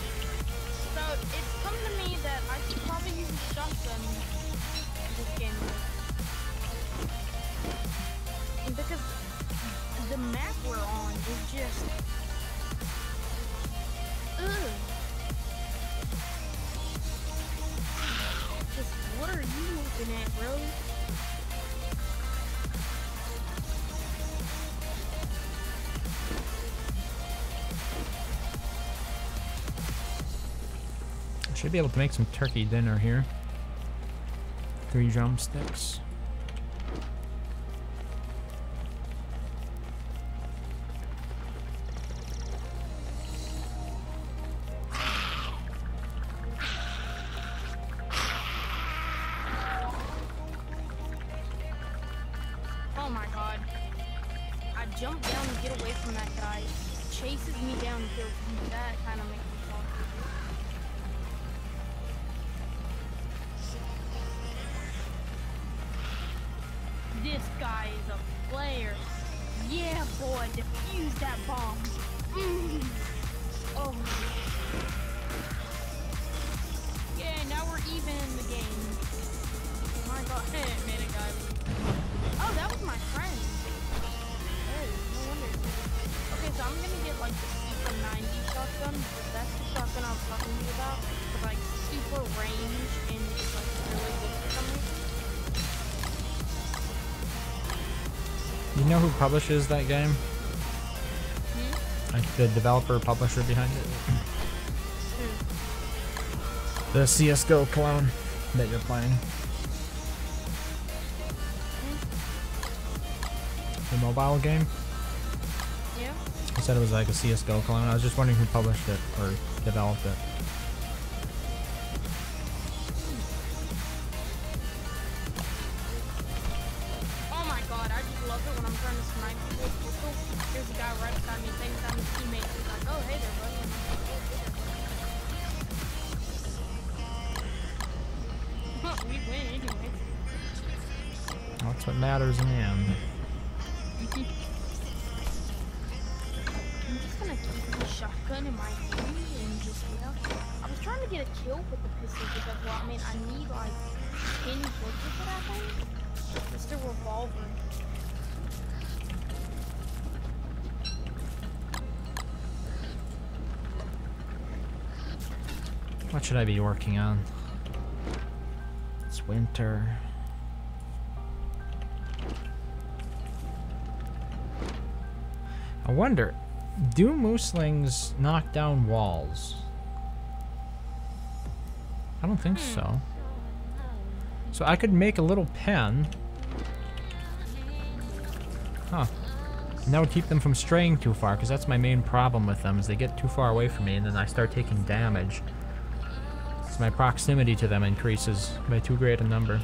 so it's come to me that I should probably use a shotgun this game with. Because the map we're on is just... Ugh. Just, what are you looking at, bro?
Should be able to make some turkey dinner here. 3 drumsticks.
Oh my god. I jumped down to get away from that guy. Chases me down and kills me. That kind of makes me salty. This guy is a player. Yeah, boy, defuse that bomb. Oh. Yeah, now we're even in the game. Oh my god, made a guy. Oh, that was my friend. Hey, no wonder. Okay, so I'm gonna get like the Super 90 shotgun, because that's the shotgun I was talking to you about. With like super range and it's like really good for some reason.
You know who publishes that game? Like the developer publisher behind it? The CSGO clone that you're playing. The mobile game?
Yeah.
I said it was like a CSGO clone. I was just wondering who published it or developed it.
Oh my god, I just love it when I'm trying to snipe people with pistol. There's a guy right beside me, same time his teammate is like, oh hey there, buddy. And I'm like, oh, we win anyway.
That's what matters in the end.
I'm just gonna keep the shotgun in my hand and just, you know, I was trying to get a kill with the pistol because, well, I mean, I need like 10 bullets for that thing. It's a revolver.
What should I be working on? It's winter. I wonder, do mooslings knock down walls? I don't think so. So I could make a little pen. Huh. And that would keep them from straying too far, because that's my main problem with them, is they get too far away from me and then I start taking damage. So my proximity to them increases by too great a number.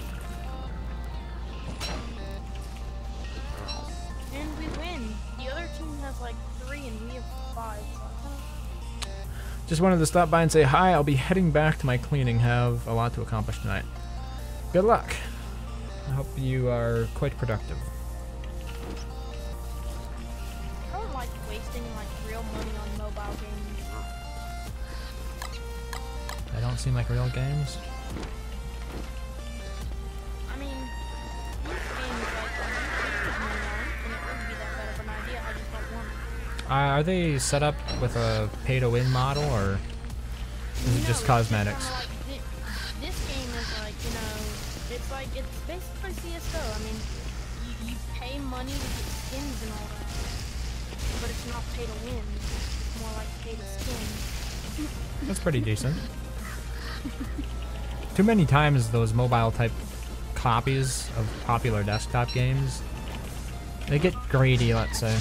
And we win. The other team has like 3 and we have 5. So
Just wanted to stop by and say hi. I'll be heading back to my cleaning. Have a lot to accomplish tonight. Good luck. I hope you are quite productive.
I don't like wasting like real money on mobile games.
They don't seem like real games.
I mean, these games like money on, and it wouldn't be that bad of an idea. I just don't want it.
Are they set up with a pay-to-win model, or is it just
No,
cosmetics?
It's just kinda like this game is like, you know, it's like, it's basically CSGO. I mean, you pay money to get skins and all that, but it's not pay to win. It's more like pay to skin.
That's pretty decent. Too many times those mobile-type copies of popular desktop games, they get greedy, let's say.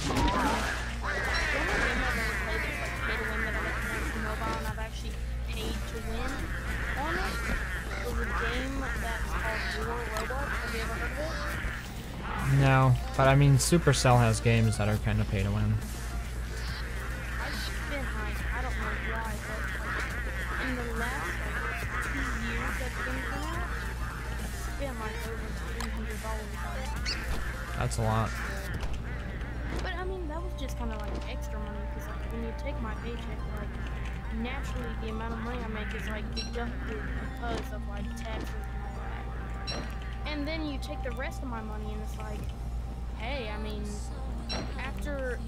The only game I've ever played that's like pay to win that I recommend for mobile and I've actually paid to win on it was a game that's called War Robots. Have you ever heard of it?
No, but I mean, Supercell has games that are kind of pay-to-win.
I've been like, I don't know why, but like, in the last like 2 years that the game came out, I've spent like over $300 on it.
That's a lot.
But I mean, that was just kind of like extra money because like when you take my paycheck, like naturally the amount of money I make is like deducted because of like taxes and all that. And then you take the rest of my money and it's like, hey, I mean, after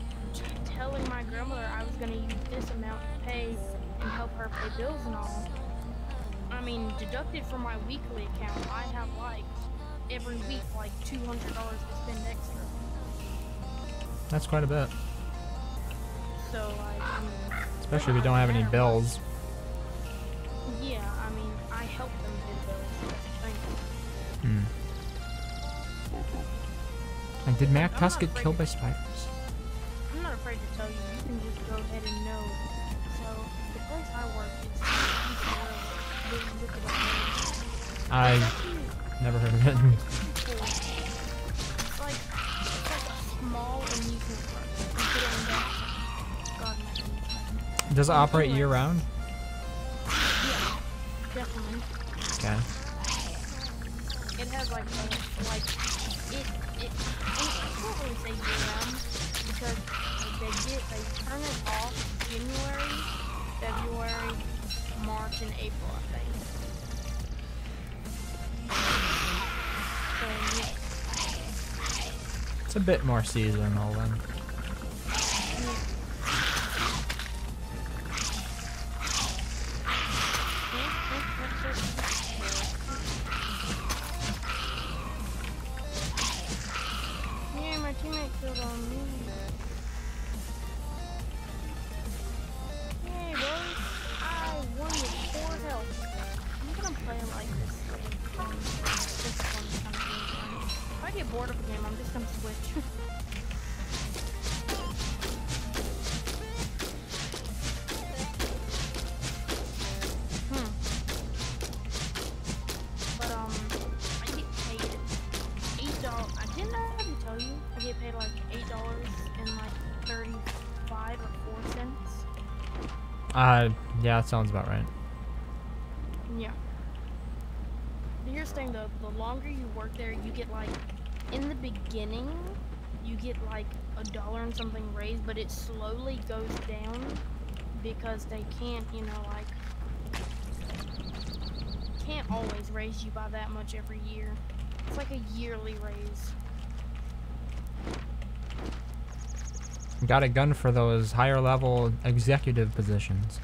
telling my grandmother I was gonna use this amount to pay and help her pay bills and all, I mean, deducted from my weekly account, I have like every week like $200 to spend extra.
That's quite a bit.
So like, I mean,
Especially if you don't have any bills.
Yeah, I mean, I helped them do those. Thank you.
Hmm. And did Mac
I'm
Tusk
not
get
afraid
killed
to-
by spiders?
I'm not afraid to tell you. You can just go ahead and know. So the place I work is look it up.
I never heard of it.
It's like a small amusement park. You put it in that. God, my goodness.
Does it operate year round?
Yeah, definitely.
Okay.
It has like it I can't really say year round because they turn it off January, February, March, and April, I think. So yeah.
It's a bit more seasonal then.
Yeah, my teammate killed on me. Yay, bro. I won with 4 health. I'm gonna play like this. This one kind of game. If I get bored of a game, I'm just gonna switch. But I get paid $8. I didn't already tell you. I get paid like $8 and like 35 or 4 cents.
Yeah, that sounds about right.
Yeah. But here's the thing though, the longer you work there, you get like, in the beginning, you get like $1 and something raised, but it slowly goes down because they can't, you know, like, can't always raise you by that much every year. It's like a yearly raise.
Got a gun for those higher level executive positions.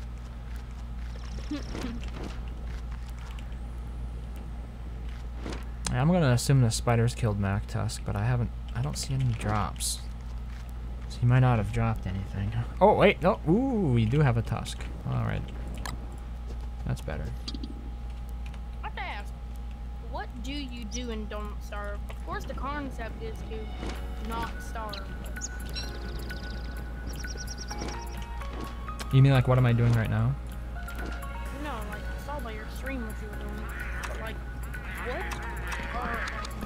I'm gonna assume the spiders killed Mac Tusk, but I don't see any drops. So he might not have dropped anything. Oh wait, no, ooh, we do have a Tusk. Alright. That's better.
I have to ask, what do you do and don't starve? Of course the concept is to not starve.
You mean like what am I doing right now?
No, like, I saw by your stream what you were doing. But like,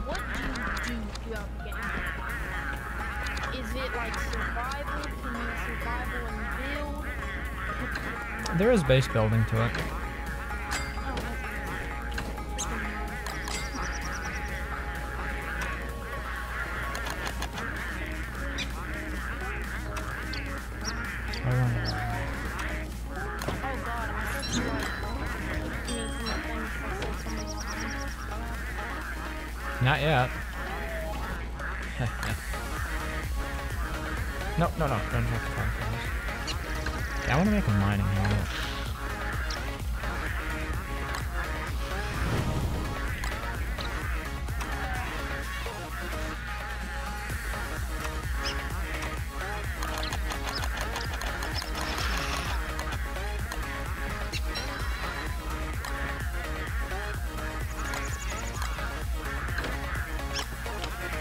what do you do throughout the game? Is it like survival? Can you survival and build?
There is base building to it.
Oh, that's good.
I don't know.
Oh god, I thought you like me from the things I said so many times.
Not yet. No, don't have to find those. Yeah, I want to make a mining helmet.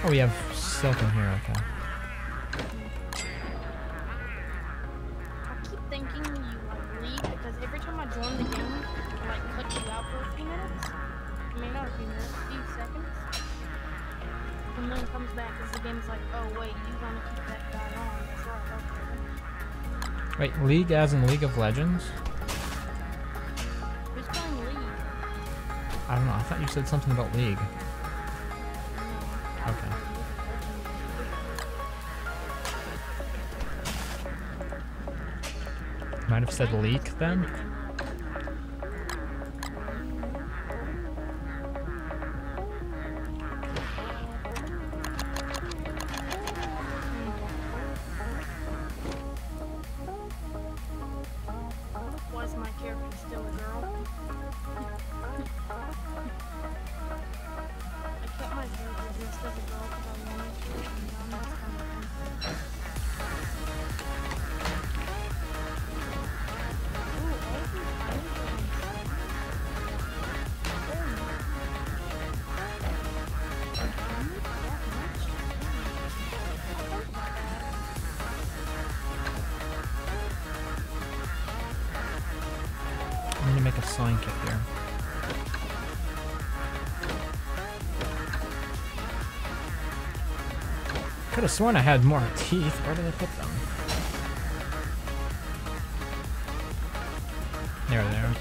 Oh, we have silk in here, okay.
I keep thinking you like leave because every time I join the game, I like cut you out for a few minutes. I mean, not a few minutes, a few seconds. And then it comes back because the game's like, oh wait, you want to keep that guy on. That's right, okay.
Wait, League as in League of Legends?
Who's playing League?
I don't know, I thought you said something about League. Okay. Might have said leak then?
Why is my character still a girl? I kept my character dressed as a girl because I wanted to, and now that's kind of Ooh,
Soink it here. Could have sworn I had more teeth. Where did I put them? There they are.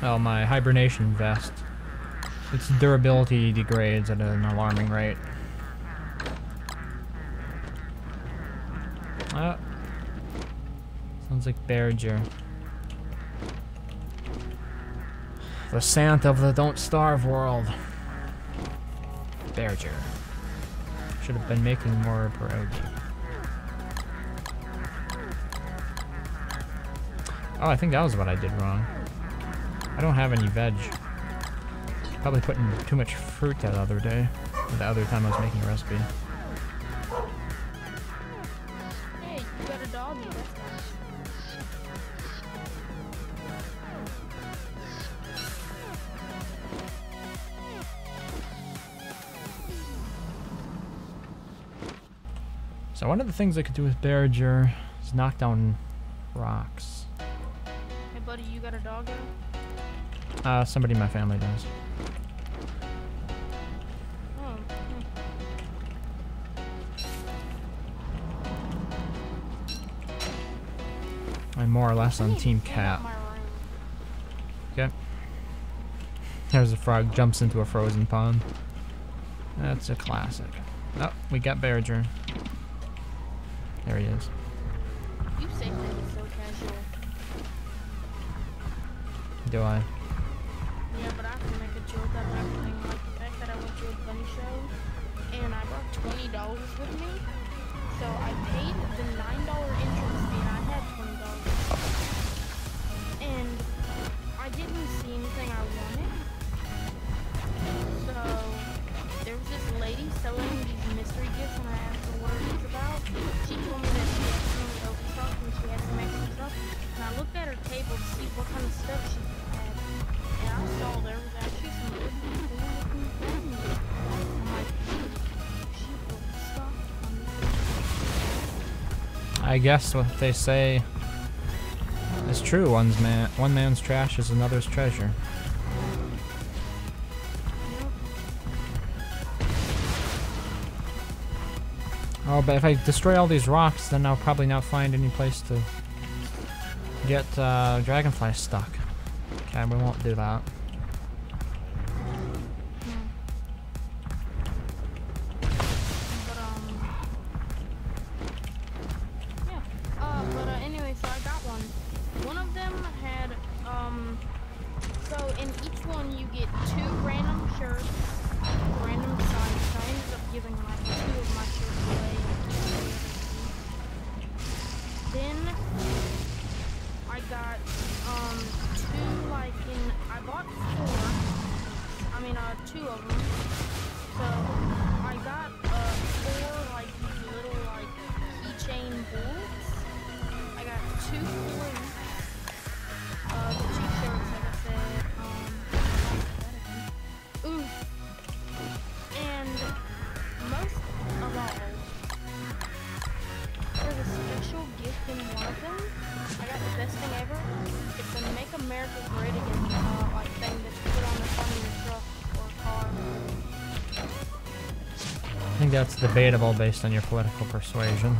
Oh, my hibernation vest. Its durability degrades at an alarming rate. Oh. Sounds like Berger. The Santa of the Don't Starve world. Berger. Should have been making more pierogi. Oh, I think that was what I did wrong. I don't have any veg. Probably putting too much fruit that other day. Or the other time I was making a recipe.
Hey, you got a doggy, that's nice.
So one of the things I could do with Berger is knock down rocks.
Hey buddy, you got a doggo?
Somebody in my family does.
Oh.
I'm more or less on Team Cat.
My room.
Okay. There's a frog, jumps into a frozen pond. That's a classic. Oh, we got Berger. There he is.
You say things so casual.
Do I?
Yeah, but I can make a joke out of everything. Like the fact that I went to a bunny show and I brought $20 with me. So I paid the $9 entrance fee and I had $20. And I didn't see anything I wanted. So there was this lady selling these mystery gifts and I asked her what it was about. She told me that she accidentally overstocked and she had some extra stuff. And I looked at her table to see what kind of stuff she had. And I saw there was actually some really cool looking things. I'm like, she overstocked on this.
I guess what they say is true. One man's trash is another's treasure. Oh, but if I destroy all these rocks, then I'll probably not find any place to get dragonfly stuck. Okay, we won't do that.
But anyway, so I got one. One of them had, so in each one you get 2 random shirts, random designs. So I ended up giving like 2 of my shirts away. Then I got, 2 like I bought 2 of them. So I got, 4 like these little like keychain bullets. I got 2 blue, the 2 shirts, like I said, ooh, and most of all, there's a special gift in one of them. I got the best thing ever. It's a Make America Great Again, like thing that you put on the front of your truck or car.
I think that's debatable based on your political persuasion.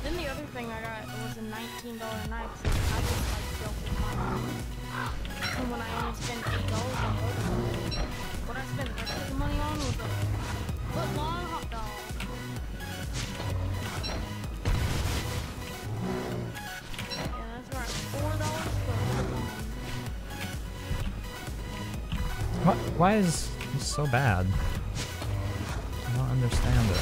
Then the other thing I got was a $19 knife. So I just like selfish money. And when I only spent $8 on both of them, what I spent the rest of the money on was a foot-long hot dog. Yeah, that's right, $4 for a foot-long.
Why is this so bad? I don't understand it.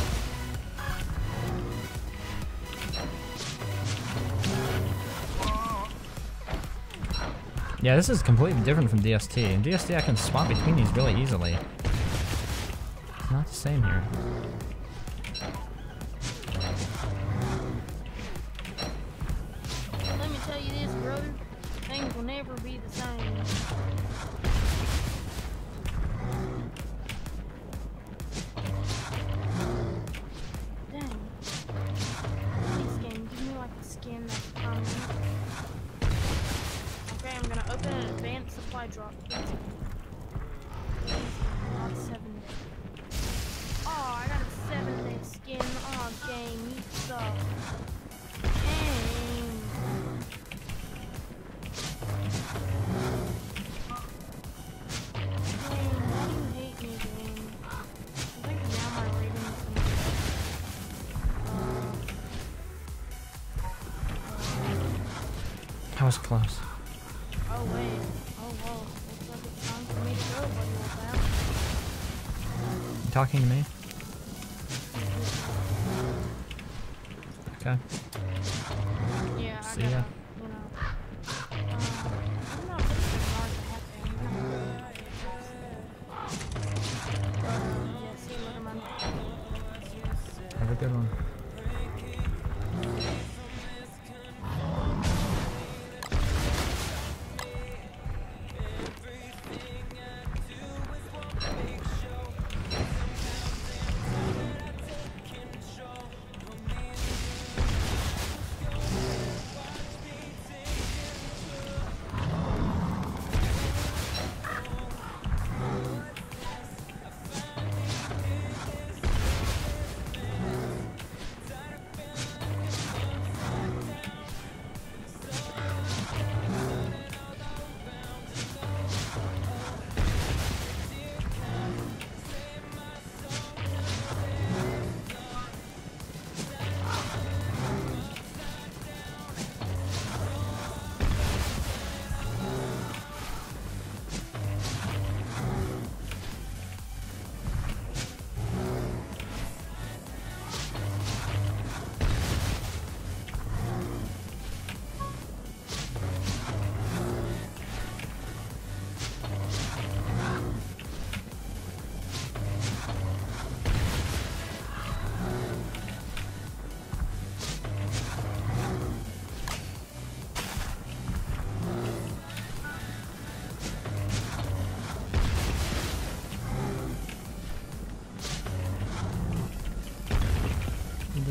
Yeah, this is completely different from DST. In DST, I can swap between these really easily. It's not the same here.
Let me tell you this, brother. Things will never be the same. supply drop, please. Not 7 days. Oh, I got a 7-day skin. Oh, dang, you suck. Dang. Dang, why do you hate me, game? I think now my rating's gonna
That was close.
Oh wait. Oh whoa. Looks like it's time for me to go, buddy, old pal.
You talking to me? Okay.
Yeah,
See
I
ya.
gotta, you know. I'm not really sure hard to have him. Yeah, see you later, man.
Have a good one.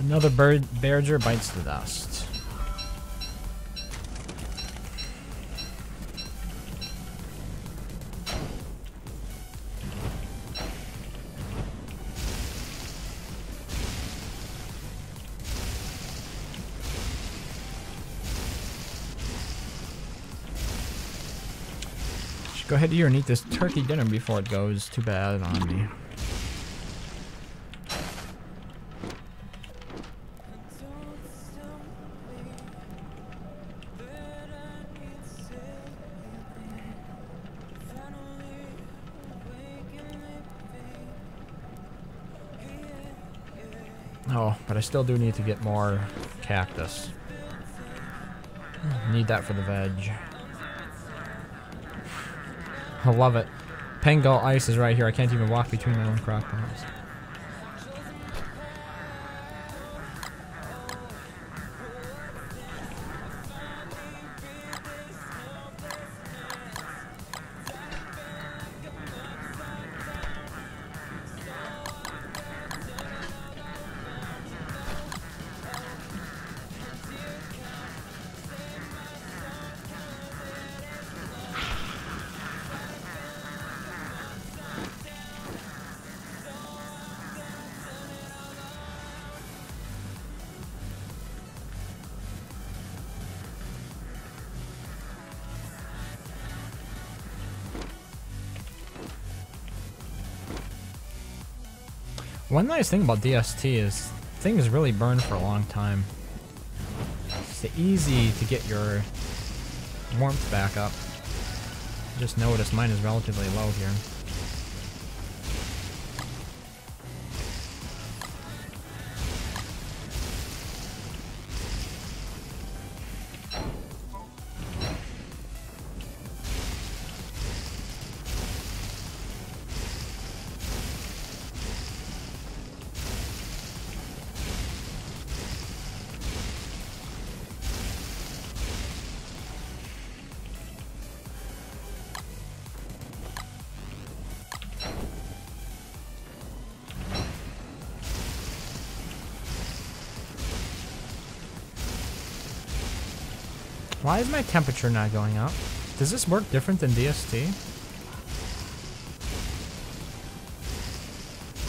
Another Berger bites the dust. Should go ahead here and eat this turkey dinner before it goes too bad on me. Oh, but I still do need to get more cactus. Need that for the veg. I love it. Pengal ice is right here. I can't even walk between my own crock pots. One nice thing about DST is things really burn for a long time. It's easy to get your warmth back up. Just notice mine is relatively low here. Why is my temperature not going up? Does this work different than DST?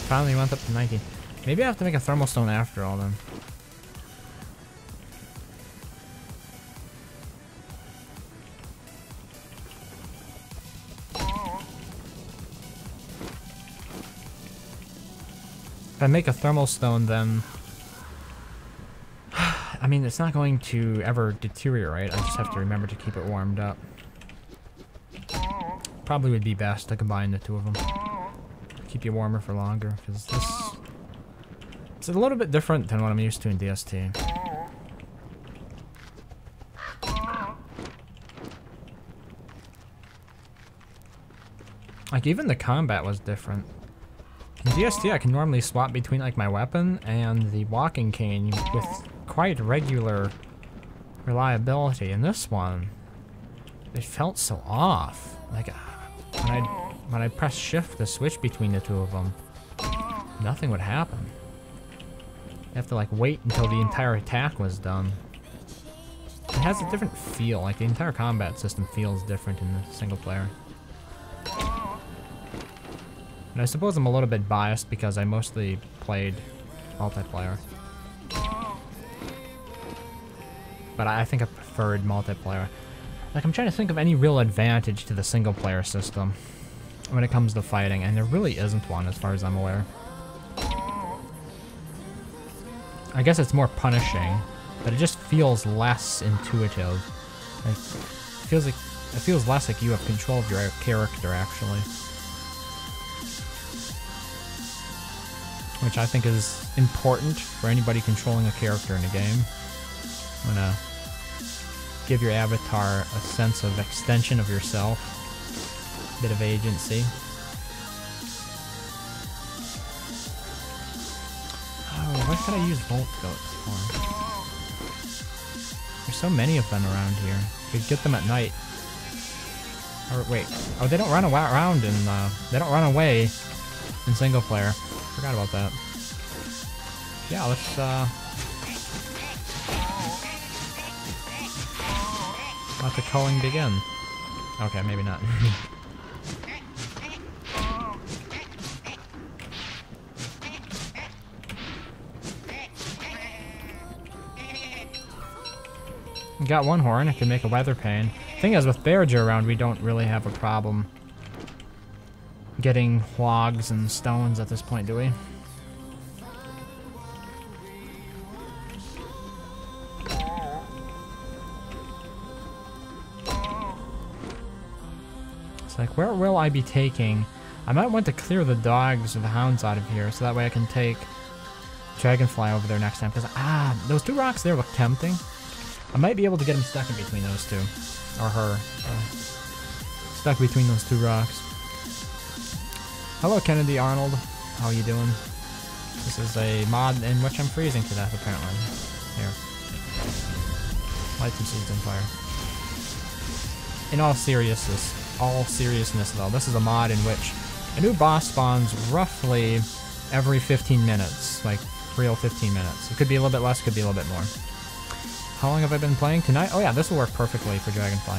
Finally went up to 19. Maybe I have to make a thermal stone after all then. If I make a thermal stone, then I mean, it's not going to ever deteriorate. I just have to remember to keep it warmed up. Probably would be best to combine the two of them. Keep you warmer for longer, because this... It's a little bit different than what I'm used to in DST. Like, even the combat was different. In DST, I can normally swap between, like, my weapon and the walking cane with quite regular reliability. In this one, it felt so off. Like, when I press shift to switch between the two of them, nothing would happen. You have to, like, wait until the entire attack was done. It has a different feel. Like, the entire combat system feels different in the single player. And I suppose I'm a little bit biased because I mostly played multiplayer. But I think I preferred multiplayer. Like, I'm trying to think of any real advantage to the single player system when it comes to fighting, and there really isn't one as far as I'm aware. I guess it's more punishing, but it just feels less intuitive. Like, it feels less like you have control of your character, actually. Which I think is important for anybody controlling a character in a game. I'm gonna give your avatar a sense of extension of yourself, a bit of agency. Oh, what could I use Volt Goats for? There's so many of them around here. You could get them at night. Or wait, oh, they don't run around in they don't run away in single player. Forgot about that. Yeah, let's let the culling begin. Okay, maybe not. Got one horn, I can make a weather pane. Thing is, with Bearger around, we don't really have a problem getting logs and stones at this point, do we? It's like, where will I be taking? I might want to clear the dogs or the hounds out of here, so that way I can take Dragonfly over there next time. Because, those two rocks there look tempting. I might be able to get him stuck in between those two. Or her. Stuck between those two rocks. Hello, Kennedy Arnold. How are you doing? This is a mod in which I'm freezing to death, apparently. Here. Light some seeds on fire. In all seriousness though, this is a mod in which a new boss spawns roughly every 15 minutes. Like, real 15 minutes. It could be a little bit less, could be a little bit more. How long have I been playing tonight? Oh yeah, this will work perfectly for Dragonfly.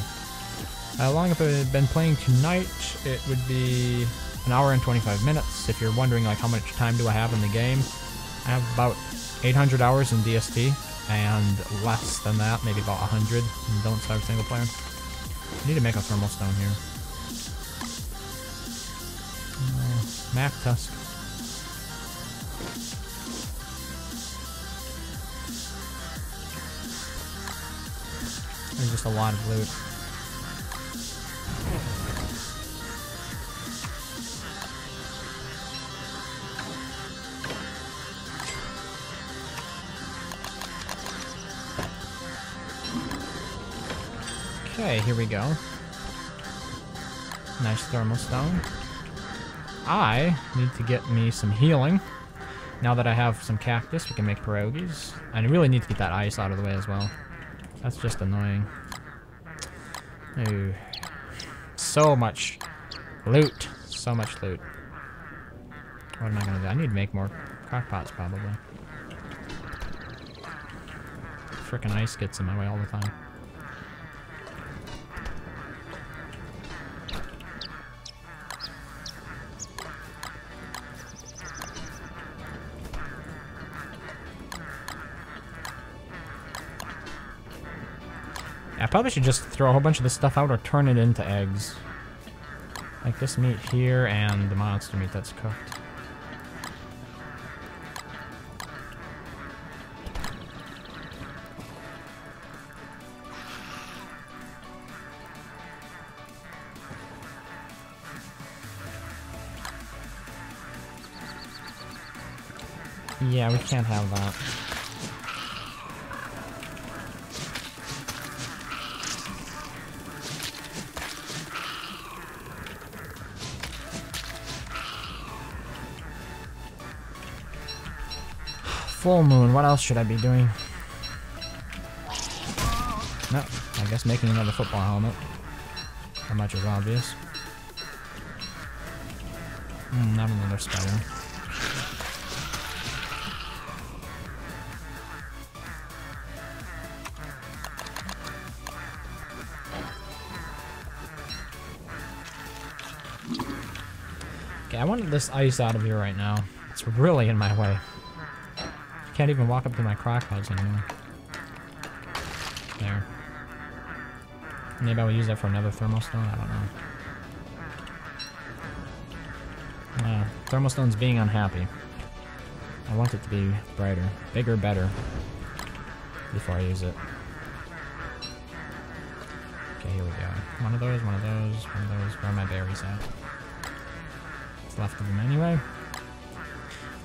How long have I been playing tonight? It would be an hour and 25 minutes. If you're wondering, like, how much time do I have in the game, I have about 800 hours in DST, and less than that, maybe about 100 in Don't Starve single player. I need to make a thermal stone here. Mac Tusk. There's just a lot of loot. Okay, here we go. Nice thermal stone. I need to get me some healing. Now that I have some cactus, we can make pierogies. And I really need to get that ice out of the way as well. That's just annoying. Ooh. So much loot. So much loot. What am I gonna do? I need to make more crockpots, probably. Frickin' ice gets in my way all the time. I probably should just throw a whole bunch of this stuff out or turn it into eggs. Like this meat here and the monster meat that's cooked. Yeah, we can't have that. Full moon, what else should I be doing? No, I guess making another football helmet. How much is obvious. Not another spider. Okay, I want this ice out of here right now. It's really in my way. Can't even walk up to my crock house anymore. There. Maybe I will use that for another thermal stone? I don't know. Thermal stone's being unhappy. I want it to be brighter. Bigger, better. Before I use it. Okay, here we go. One of those, one of those, one of those. Where are my berries at? What's left of them anyway?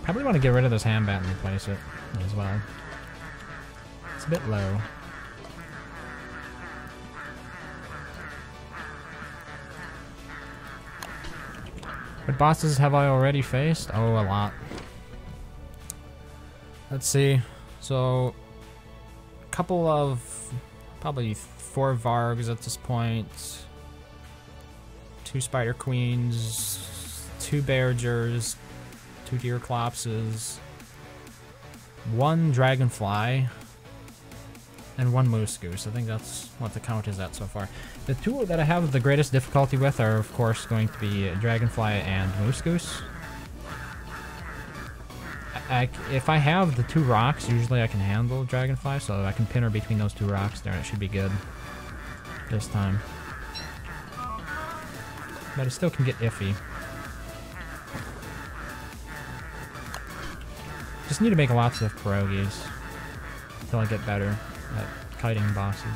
Probably want to get rid of this ham bat and replace it as well. It's a bit low. What bosses have I already faced? Oh, a lot. Let's see. So, a couple of, probably 4 Vargs at this point. 2 Spider Queens. 2 Beargers. 2 Deerclopses, 1 Dragonfly, and 1 Moose Goose. I think that's what the count is at so far. The 2 that I have the greatest difficulty with are, of course, going to be Dragonfly and Moose Goose. If I have the 2 rocks, usually I can handle Dragonfly, so I can pin her between those 2 rocks there, and it should be good this time. But it still can get iffy. Just need to make lots of pierogies until I get better at kiting bosses.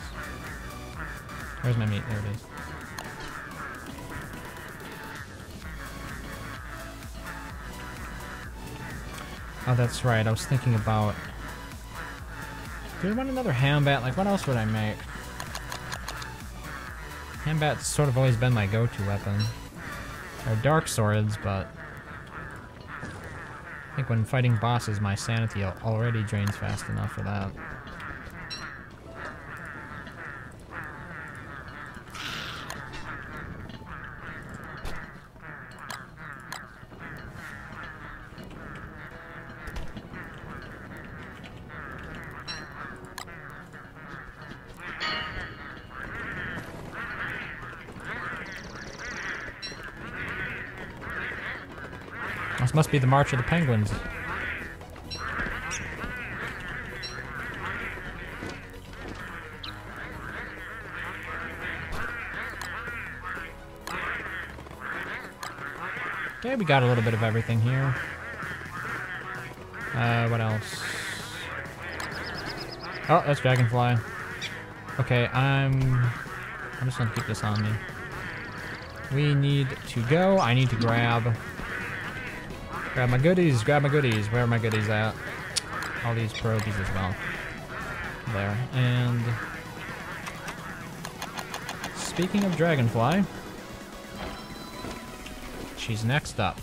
Where's my meat? There it is. Oh, that's right. I was thinking about... Do I want another ham bat? Like, what else would I make? Ham bat's sort of always been my go-to weapon. They're dark swords, but... I think when fighting bosses, my sanity already drains fast enough for that. This must be the March of the Penguins. Okay, we got a little bit of everything here. What else? Oh, that's Dragonfly. Okay, I'm just gonna keep this on me. We need to go. I need to grab my goodies, grab my goodies. Where are my goodies at? All these pierogies as well. There. And speaking of Dragonfly, she's next up.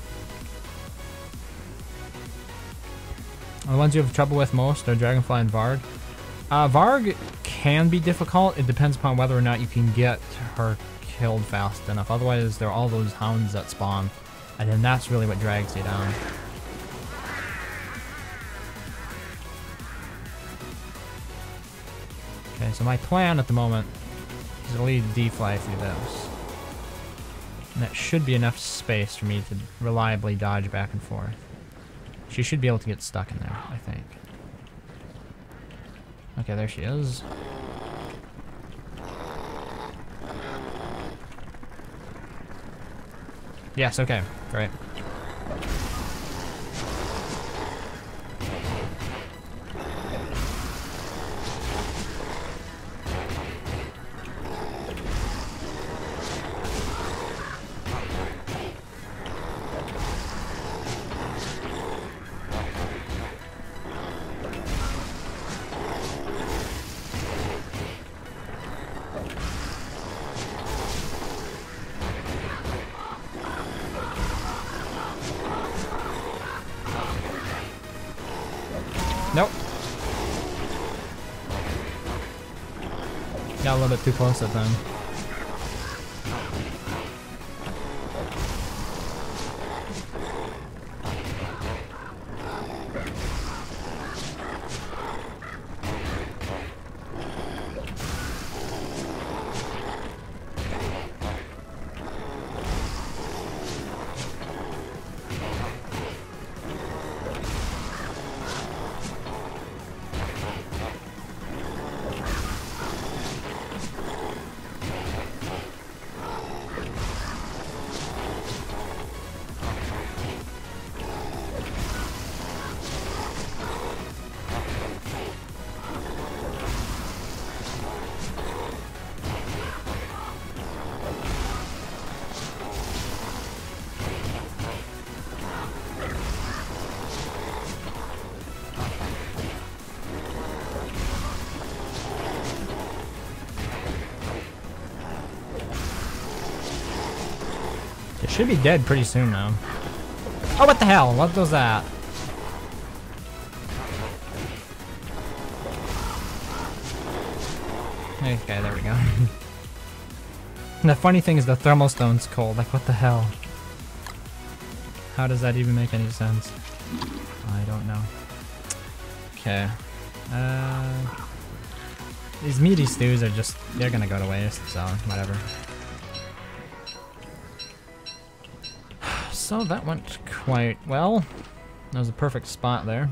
The ones you have trouble with most are Dragonfly and Varg. Varg can be difficult. It depends upon whether or not you can get her killed fast enough. Otherwise, there are all those hounds that spawn. And then that's really what drags you down. Okay, so my plan at the moment is to lead D-Fly through this. And that should be enough space for me to reliably dodge back and forth. She should be able to get stuck in there, I think. Okay, there she is. Yes, okay, great. Nope. Got a little bit too close that time. It should be dead pretty soon now. Oh, what the hell? What was that? Okay, there we go. And the funny thing is the thermal stone's cold. Like, what the hell? How does that even make any sense? I don't know. Okay. These meaty stews are just, they're gonna go to waste, so whatever. So that went quite well. That was a perfect spot there.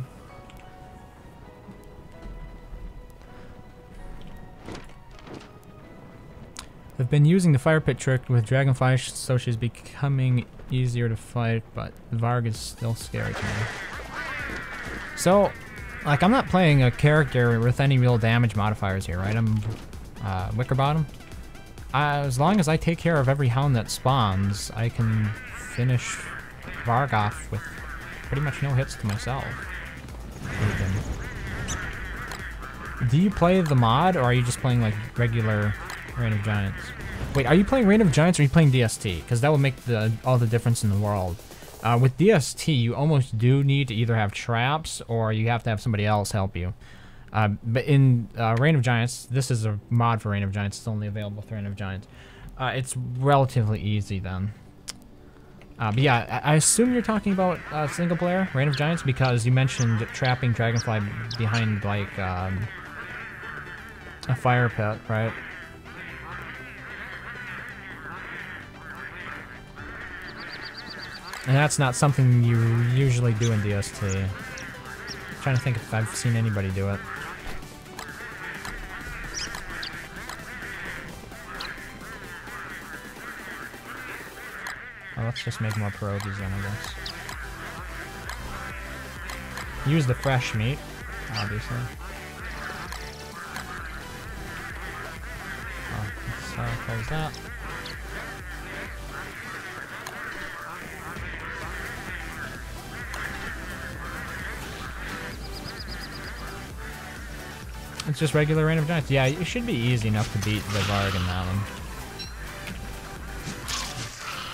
I've been using the fire pit trick with Dragonfly, so she's becoming easier to fight, but Varg is still scary to me. So, like, I'm not playing a character with any real damage modifiers here, right? I'm Wickerbottom. As long as I take care of every hound that spawns, I can finish Varg off with pretty much no hits to myself. Do you play the mod, or are you just playing like regular Reign of Giants? Wait, are you playing Reign of Giants or are you playing DST? Because that will make all the difference in the world. With DST, you almost do need to either have traps or you have to have somebody else help you. But in Reign of Giants, this is a mod for Reign of Giants. It's only available with Reign of Giants. It's relatively easy then. But yeah, I assume you're talking about single player Reign of Giants because you mentioned trapping Dragonfly behind like a fire pit, right? And that's not something you usually do in DST. I'm trying to think if I've seen anybody do it. Well, let's just make more pierogies then, I guess. Use the fresh meat, obviously. Oh, let's close that. It's just regular Reign of Giants. Yeah, it should be easy enough to beat the Varg in that one.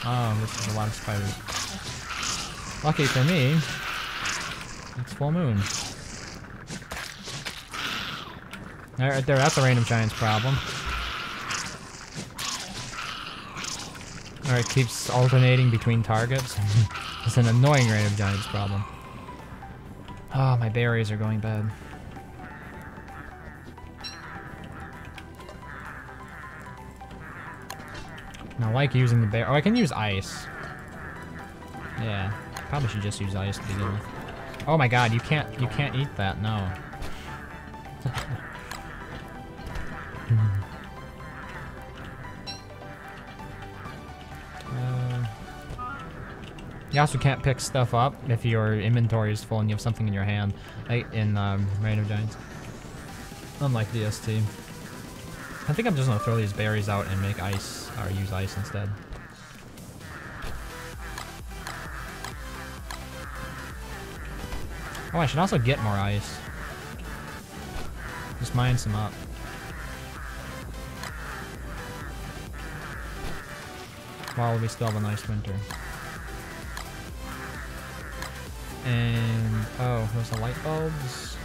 Oh, this is a lot of spiders. Lucky for me, it's full moon. Right there, that's a Reign of Giants problem. Alright, keeps alternating between targets. It's an annoying Reign of Giants problem. Oh, my berries are going bad. I like using the bear. Oh, I can use ice. Yeah, probably should just use ice to begin with. Oh my god, you can't eat that. No. You also can't pick stuff up if your inventory is full and you have something in your hand, like in Reign of Giants. Unlike DST. I think I'm just gonna throw these berries out and make ice, or use ice instead. Oh, I should also get more ice. Just mine some up. While we still have a nice winter. And, oh, there's the light bulbs.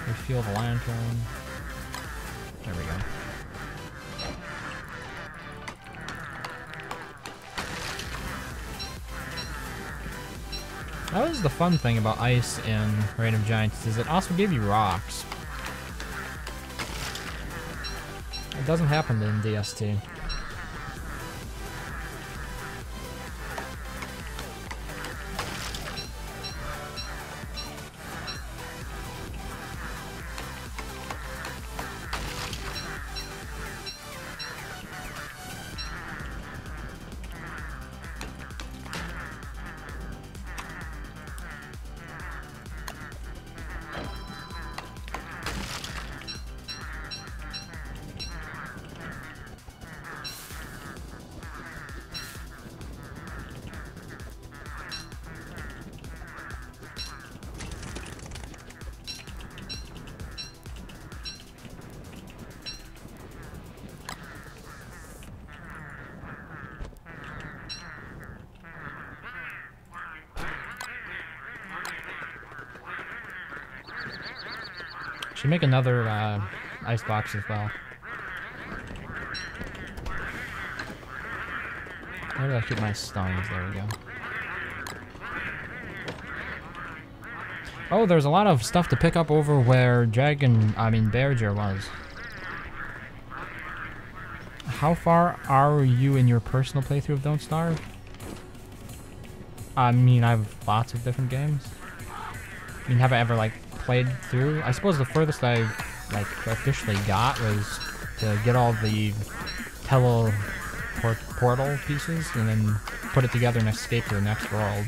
Refuel the lantern. There we go. That was the fun thing about ice in Reign of Giants, is it also gave you rocks. It doesn't happen in DST. Should make another ice box as well. Where do I keep my stones? There we go. Oh, there's a lot of stuff to pick up over where Bearger was. How far are you in your personal playthrough of Don't Starve? I mean, I have lots of different games. I mean, have I ever, like, played through? I suppose the furthest I, like, officially got was to get all the portal pieces and then put it together and escape to the next world.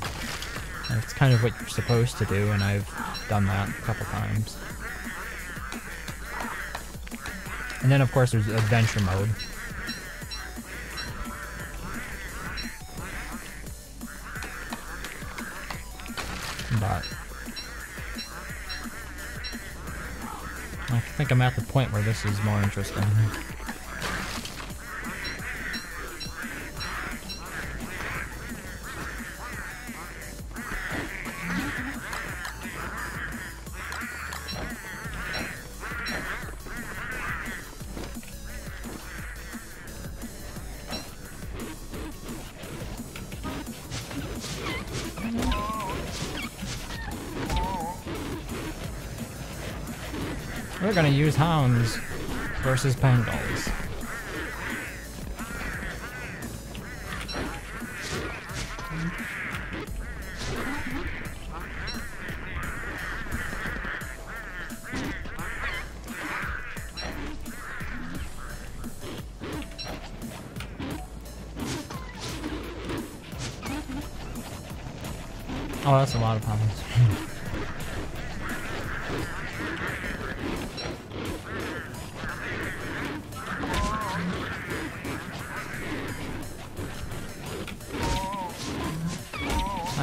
And it's kind of what you're supposed to do, and I've done that a couple times. And then, of course, there's adventure mode. But I think I'm at the point where this is more interesting. We're gonna use hounds versus Bengals. Oh, that's a lot of hounds.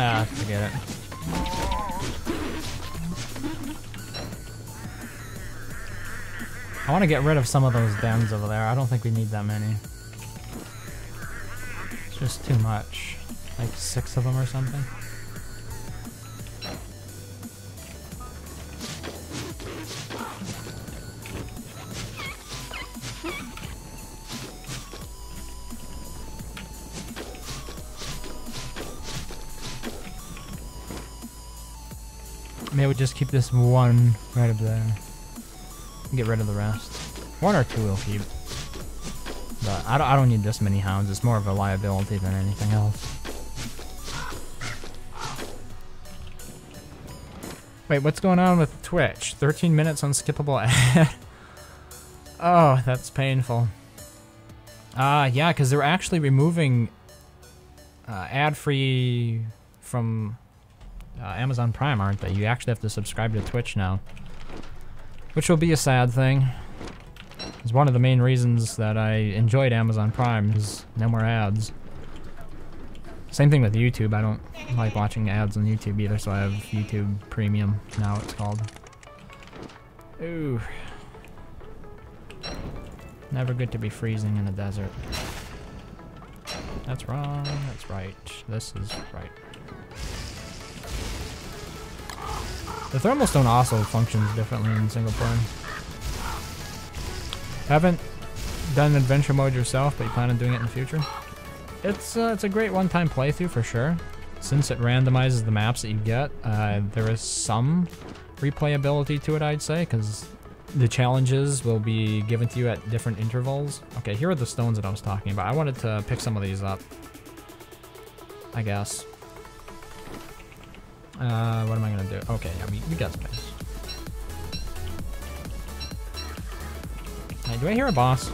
Ah, forget it. I want to get rid of some of those dens over there. I don't think we need that many. It's just too much. Like 6 of them or something. Maybe we'll just keep this one right up there. Get rid of the rest. 1 or 2 we'll keep. But I don't need this many hounds. It's more of a liability than anything else. Wait, what's going on with Twitch? 13 minutes unskippable ad. Oh, that's painful. Yeah, because they're actually removing ad-free from Amazon Prime, aren't they? You actually have to subscribe to Twitch now, which will be a sad thing. It's one of the main reasons that I enjoyed Amazon Prime is no more ads. Same thing with YouTube. I don't like watching ads on YouTube either, so I have YouTube Premium now it's called. Ooh. Never good to be freezing in a desert. That's wrong, that's right. This is right. The thermal stone also functions differently in single player. Haven't done adventure mode yourself, but you plan on doing it in the future? It's a great one-time playthrough for sure. Since it randomizes the maps that you get, there is some replayability to it, I'd say, because the challenges will be given to you at different intervals. Okay, here are the stones that I was talking about. I wanted to pick some of these up, I guess. What am I gonna do? Okay, I mean, we got space. Hey, do I hear a boss?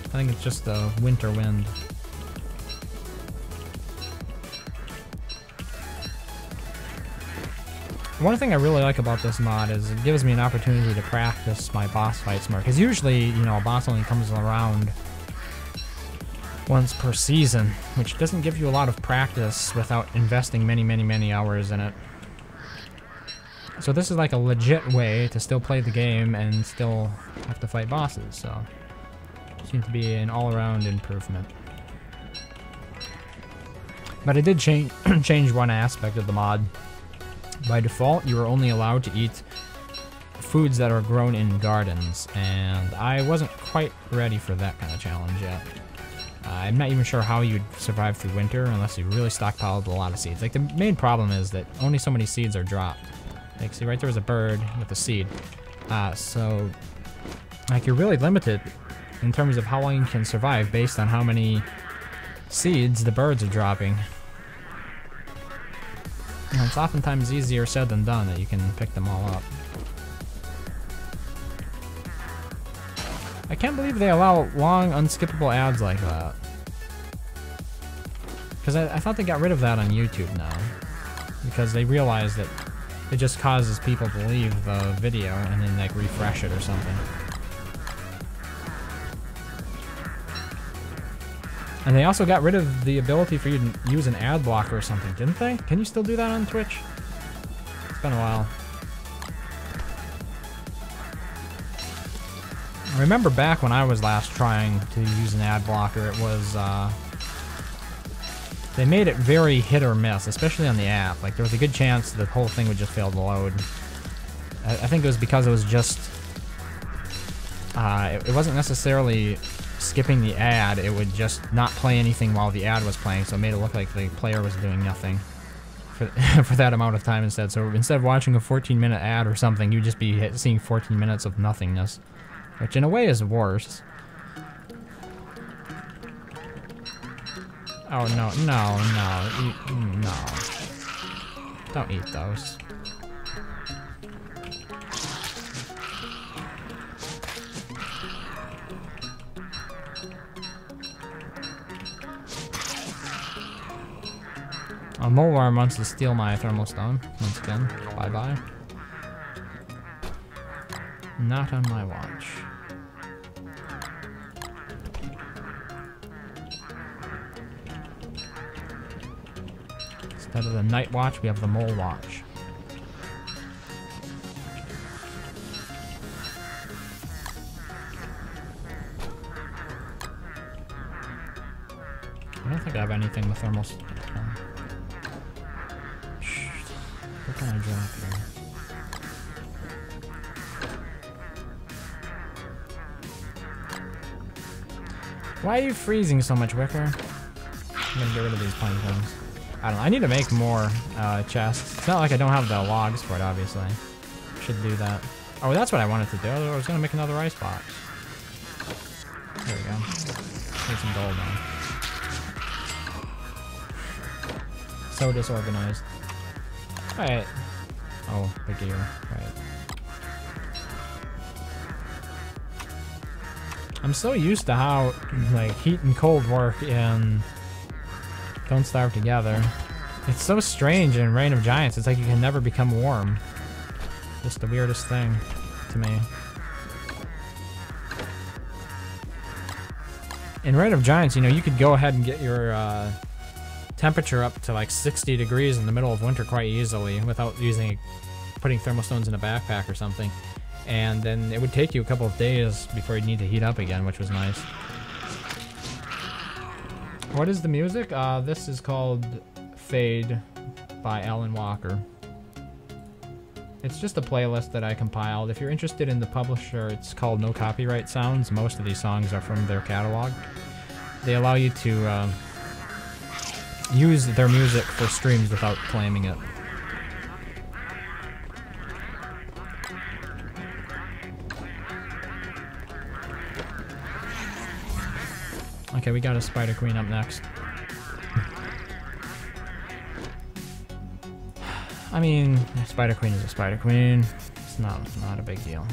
I think it's just the winter wind. One thing I really like about this mod is it gives me an opportunity to practice my boss fights more. Because usually, you know, a boss only comes around once per season, which doesn't give you a lot of practice without investing many hours in it. So this is like a legit way to still play the game and still have to fight bosses, so seems to be an all-around improvement. But I did change one aspect of the mod. By default, you are only allowed to eat foods that are grown in gardens, and I wasn't quite ready for that kind of challenge yet. I'm not even sure how you'd survive through winter unless you really stockpiled a lot of seeds. Like, the main problem is that only so many seeds are dropped. Like, see, right there was a bird with a seed. So, like, you're really limited in terms of how long you can survive based on how many seeds the birds are dropping. And it's oftentimes easier said than done that you can pick them all up. I can't believe they allow long, unskippable ads like that. Because I thought they got rid of that on YouTube now. Because they realized that it just causes people to leave the video and then like refresh it or something. And they also got rid of the ability for you to use an ad blocker or something, didn't they? Can you still do that on Twitch? It's been a while. I remember back when I was last trying to use an ad blocker, it was, they made it very hit or miss, especially on the app. Like, there was a good chance the whole thing would just fail to load. I think it was because it was just, it wasn't necessarily skipping the ad, it would just not play anything while the ad was playing, so it made it look like the player was doing nothing for, for that amount of time instead. So instead of watching a 14-minute ad or something, you'd just be seeing 14 minutes of nothingness, which in a way is worse. Oh, no. Don't eat those. A mole worm wants to steal my thermal stone. Once again, bye-bye. Not on my watch. Instead of the night watch, we have the mole watch. I don't think I have anything with thermal stone. What can I drop here? Why are you freezing so much, Wicker? I'm gonna get rid of these pine cones. I don't know. I need to make more chests. It's not like I don't have the logs for it, obviously. Should do that. Oh, that's what I wanted to do. I was gonna make another ice box. There we go. Need some gold now. So disorganized. Alright. Oh, the gear. Right. I'm so used to how like heat and cold work in Don't Starve Together. It's so strange in Reign of Giants. It's like you can never become warm. Just the weirdest thing to me. In Reign of Giants, you know, you could go ahead and get your temperature up to like 60 degrees in the middle of winter quite easily without putting thermostones in a backpack or something. And then it would take you a couple of days before you'd need to heat up again, which was nice. What is the music? This is called Fade by Alan Walker. It's just a playlist that I compiled. If you're interested in the publisher, it's called No Copyright Sounds. Most of these songs are from their catalog. They allow you to use their music for streams without claiming it. Okay, we got a Spider Queen up next. I mean, Spider Queen is a Spider Queen. It's not a big deal.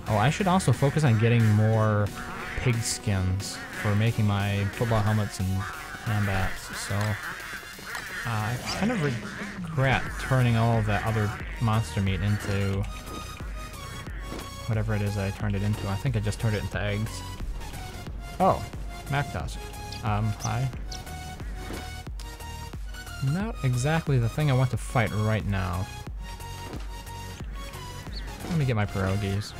Oh, I should also focus on getting more pig skins for making my football helmets and handbats. So, I kind of regret turning all of that other monster meat into whatever it is I turned it into. I think I just turned it into eggs. Oh, MacDusk. Hi. Not exactly the thing I want to fight right now. Let me get my pierogies.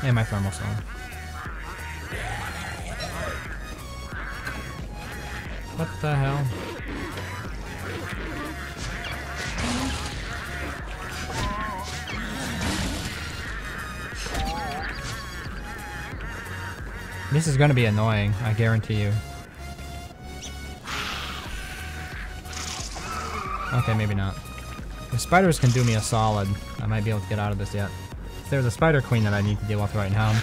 And my thermal stone. What the hell? This is gonna be annoying, I guarantee you. Okay, maybe not. If spiders can do me a solid, I might be able to get out of this yet. There's a Spider Queen that I need to deal with right now.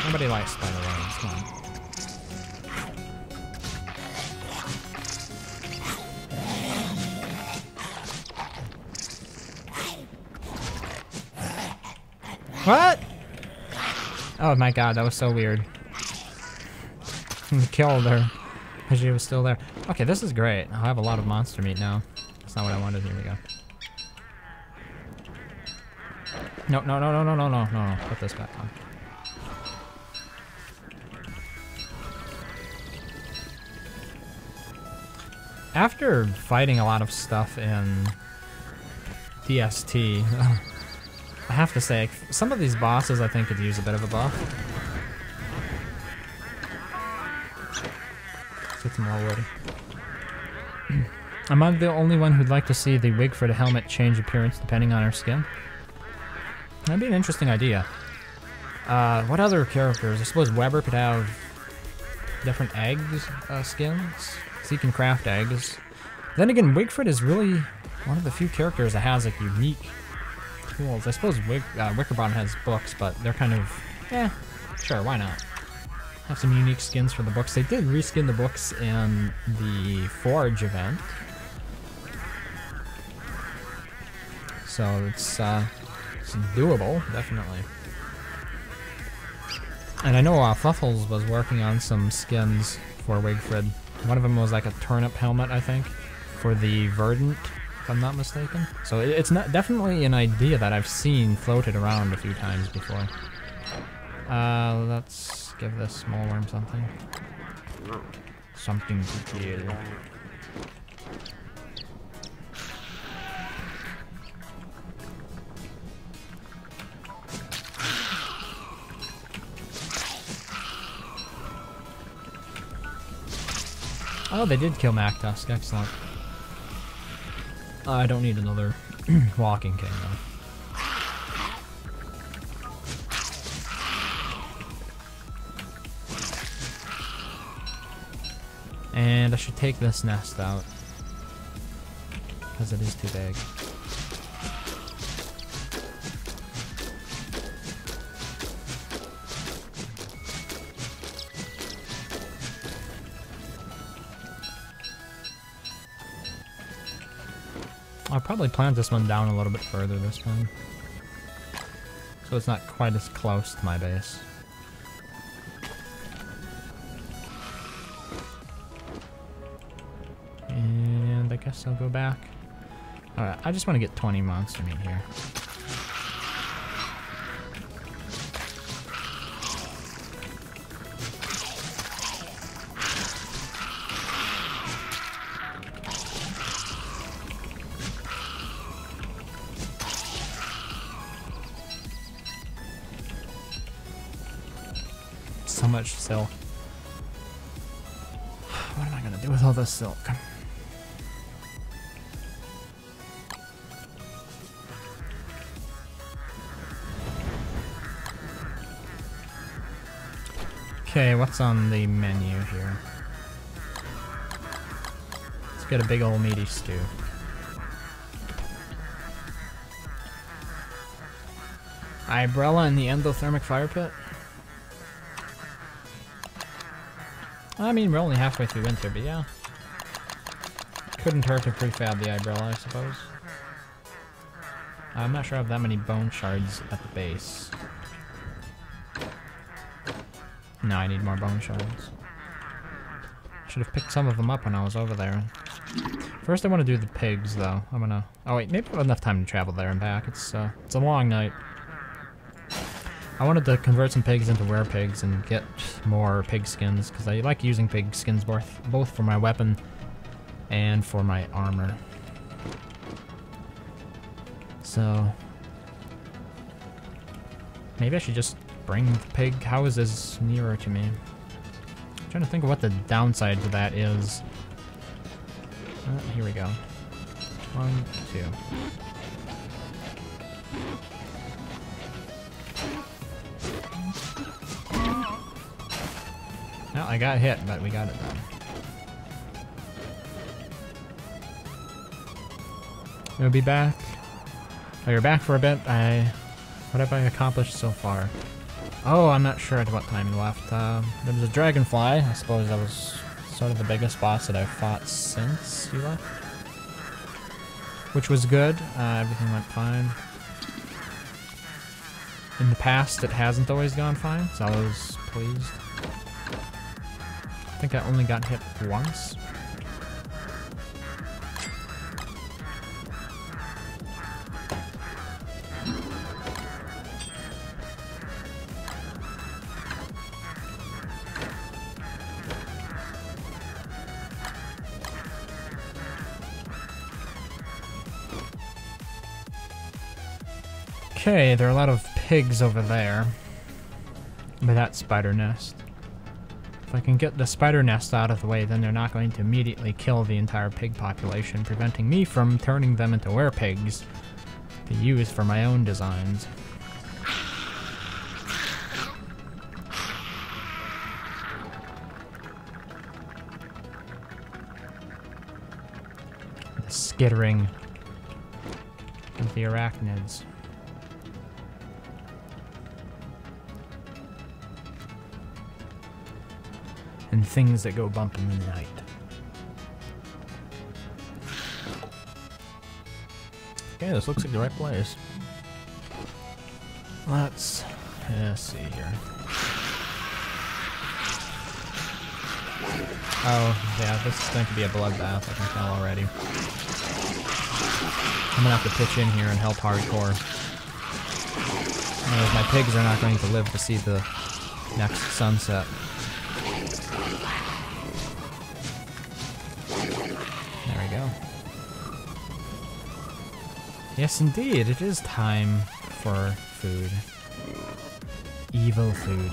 Nobody likes spider webs, come on. What? Oh my god, that was so weird. Killed her because she was still there. Okay, this is great. I'll have a lot of monster meat now. That's not what I wanted. Here we go. No, no, no, no, no, no, no, no, no. Put this back on. After fighting a lot of stuff in DST, I have to say, some of these bosses I think could use a bit of a buff. Let's get some more wood. Am I the only one who'd like to see the Wigfrid helmet change appearance depending on her skin? That'd be an interesting idea. What other characters? I suppose Weber could have different eggs skins. So you can craft eggs. Then again, Wigfrid is really one of the few characters that has like unique tools. I suppose Wickerbottom has books, but they're kind of, sure, why not? Have some unique skins for the books. They did reskin the books in the Forge event. So it's doable, definitely. And I know Fluffles was working on some skins for Wigfrid. One of them was like a turnip helmet, I think, for the Verdant, if I'm not mistaken. So it's not definitely an idea that I've seen floated around a few times before. Let's give this small worm something. Something to kill. Oh, they did kill MacDusk. Excellent. I don't need another Walking King, though. And I should take this nest out, because it is too big. I'll probably plant this one down a little bit further this time, so it's not quite as close to my base. And I guess I'll go back. Alright, I just want to get 20 monster meat here. So much silk. What am I gonna do with all this silk? Okay, what's on the menu here? Let's get a big old meaty stew. Ibrella in the endothermic fire pit? I mean, we're only halfway through winter, but yeah. Couldn't hurt to prefab the Ibrella, I suppose. I'm not sure I have that many bone shards at the base. No, I need more bone shards. Should have picked some of them up when I was over there. First I want to do the pigs, though. I'm gonna... Oh wait, maybe I have enough time to travel there and back. It's a long night. I wanted to convert some pigs into werepigs and get more pig skins, because I like using pig skins both for my weapon and for my armor. So... maybe I should just bring the pig houses nearer to me. I'm trying to think of what the downside to that is. Here we go. 1, 2. Well, I got hit, but we got it done. We'll be back. Oh, you're back for a bit. What have I accomplished so far? Oh, I'm not sure at what time left. There was a dragonfly. I suppose that was sort of the biggest boss that I've fought since you left. Which was good. Everything went fine. In the past, it hasn't always gone fine, so I was pleased. I think I only got hit once. Okay, there are a lot of pigs over there by that spider nest. If I can get the spider nest out of the way, then they're not going to immediately kill the entire pig population, preventing me from turning them into werepigs to use for my own designs. The skittering of the arachnids. And things that go bump in the night. Okay, this looks like the right place. Let's see here. Oh, yeah, this is going to be a bloodbath, I can tell already. I'm gonna have to pitch in here and help hardcore. Otherwise, my pigs are not going to live to see the next sunset. Yes, indeed, it is time for food. Evil food.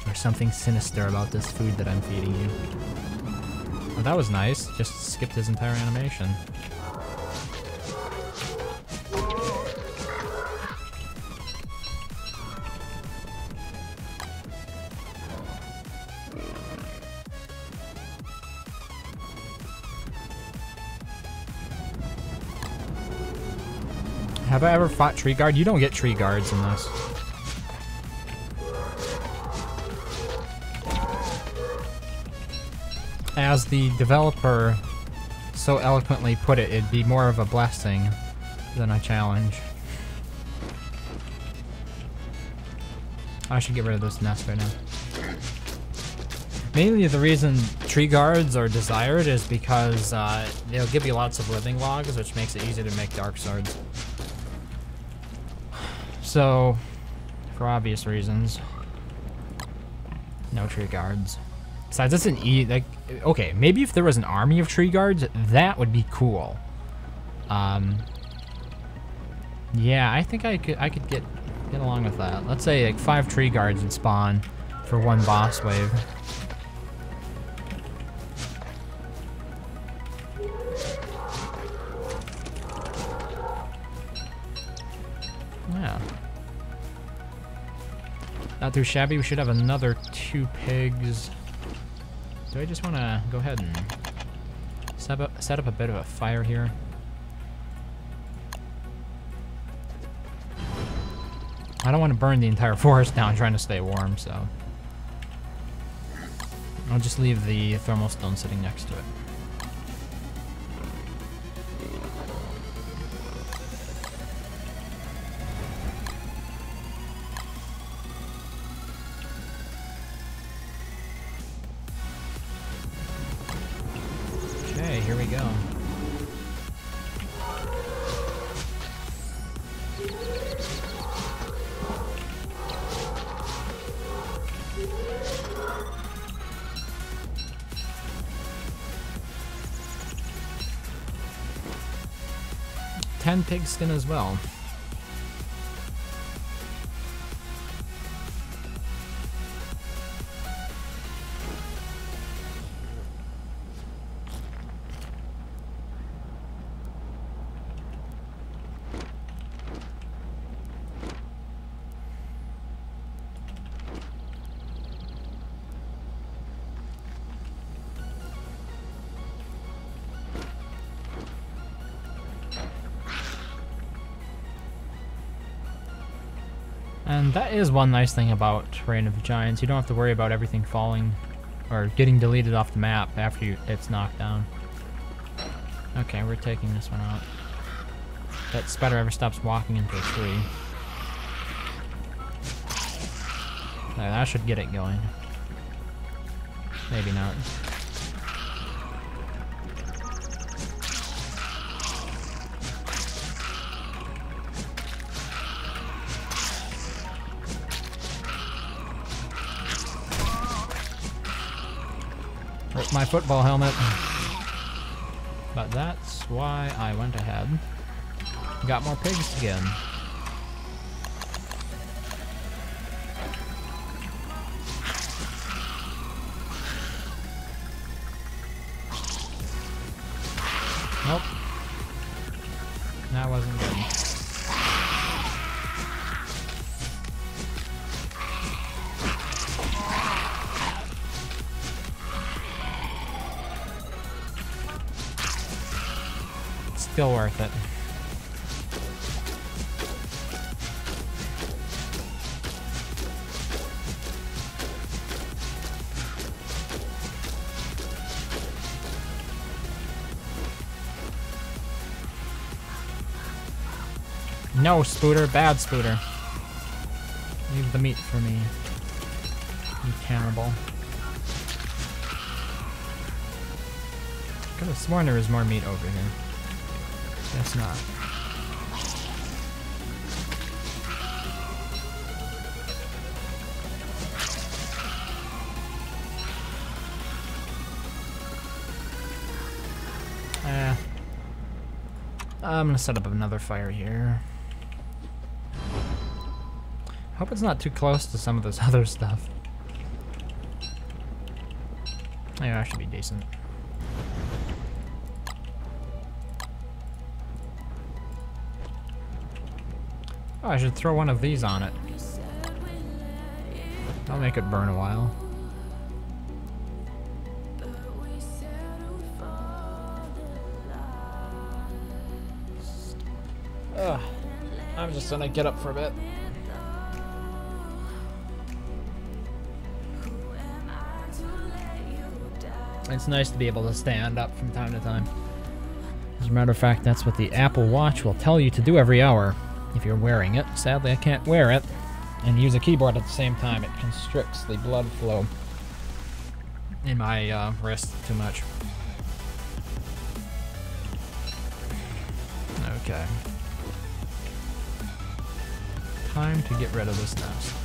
There's something sinister about this food that I'm feeding you. Oh, that was nice. Just skipped his entire animation. Have I ever fought tree guard? You don't get tree guards in this. As the developer so eloquently put it, it'd be more of a blessing than a challenge. I should get rid of this nest right now. Mainly the reason tree guards are desired is because they'll give you lots of living logs, which makes it easy to make dark swords. So, for obvious reasons, no tree guards. Besides, it's an like, okay, maybe if there was an army of tree guards, that would be cool. Yeah, I think I could get along with that. Let's say like 5 tree guards would spawn for one boss wave. Yeah. Not too shabby. We should have another 2 pigs. Do I just want to go ahead and set up a bit of a fire here? I don't want to burn the entire forest down trying to stay warm, so I'll just leave the thermal stone sitting next to it. Okay, here we go. Pig skin as well. And that is one nice thing about Reign of the Giants. You don't have to worry about everything falling or getting deleted off the map after it's knocked down. Okay, we're taking this one out. That spider ever stops walking into a tree. Okay, that should get it going. Maybe not. My football helmet. But that's why I went ahead. Got more pigs again. Nope. That wasn't good. Still worth it. No, Spooter. Bad Spooter. Leave the meat for me. You cannibal. Could have sworn there was more meat over here. Guess not. I'm gonna set up another fire here. Hope it's not too close to some of this other stuff. Yeah, that should be decent. Oh, I should throw one of these on it. That'll make it burn a while. Ugh. I'm just gonna get up for a bit. It's nice to be able to stand up from time to time. As a matter of fact, that's what the Apple Watch will tell you to do every hour if you're wearing it. Sadly, I can't wear it and use a keyboard at the same time. It constricts the blood flow in my wrist too much. Okay. Time to get rid of this nest.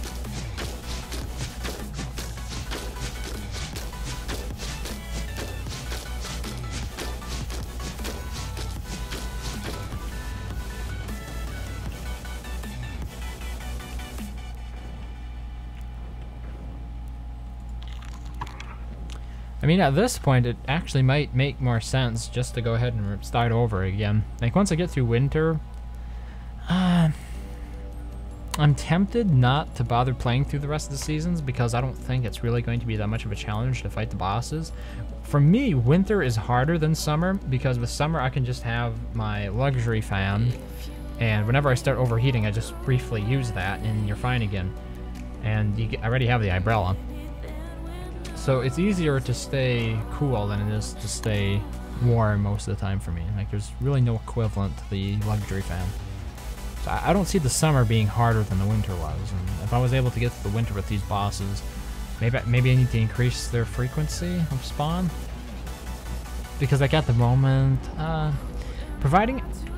I mean, at this point, it actually might make more sense just to go ahead and start over again. Like, once I get through winter, I'm tempted not to bother playing through the rest of the seasons because I don't think it's really going to be that much of a challenge to fight the bosses. For me, winter is harder than summer because with summer, I can just have my luxury fan, and whenever I start overheating, I just briefly use that, and you're fine again. And I already have the umbrella. So it's easier to stay cool than it is to stay warm most of the time for me. Like, there's really no equivalent to the luxury fan. So I don't see the summer being harder than the winter was. And if I was able to get to the winter with these bosses, maybe I need to increase their frequency of spawn. Because like at the moment,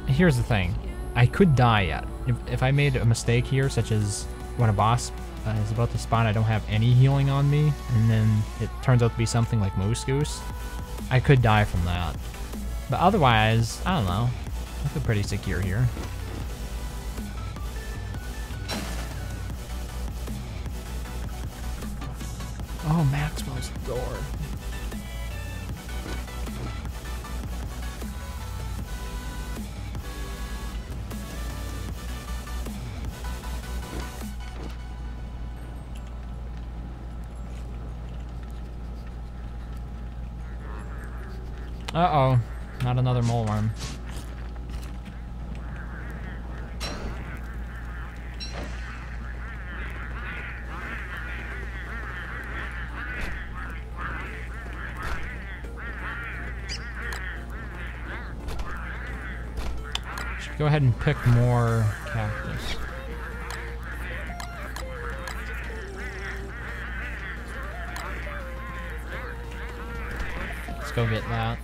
here's the thing, I could die yet. If I made a mistake here, such as when a boss is about to spawn, I don't have any healing on me, and then it turns out to be something like Moose Goose, I could die from that. But otherwise, I don't know. I feel pretty secure here. Oh, Maxwell's door. Uh-oh, not another mole worm. Should go ahead and pick more cactus. Let's go get that.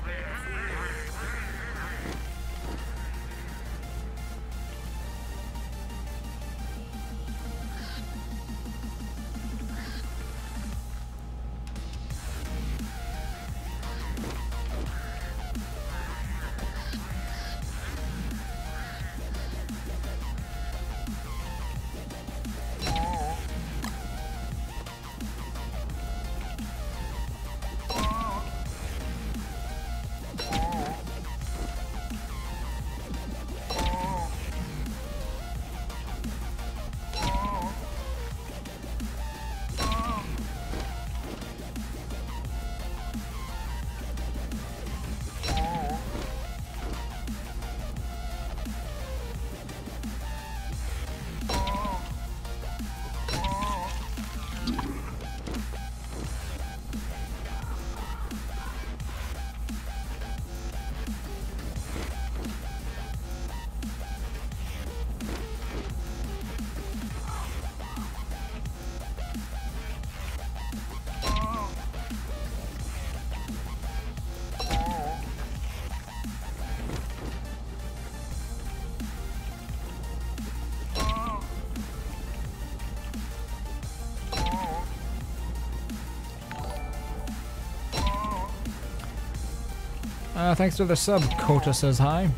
Thanks for the sub, Kota says hi.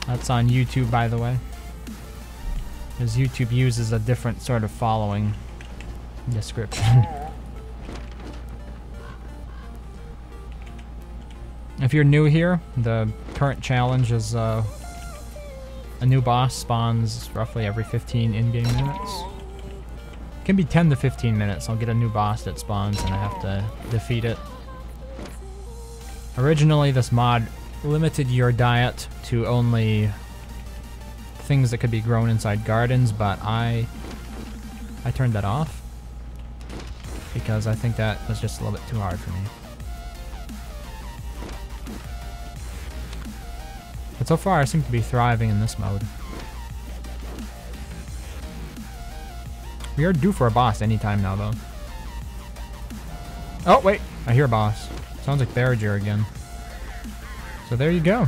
That's on YouTube, by the way. Because YouTube uses a different sort of following description. If you're new here, the current challenge is a new boss spawns roughly every 15 in-game minutes. Can be 10 to 15 minutes. I'll get a new boss that spawns and I have to defeat it. Originally, this mod limited your diet to only things that could be grown inside gardens, but I turned that off because I think that was just a little bit too hard for me. But so far I seem to be thriving in this mode. We are due for a boss anytime now though. Oh wait, I hear a boss. Sounds like Barriger again. So there you go.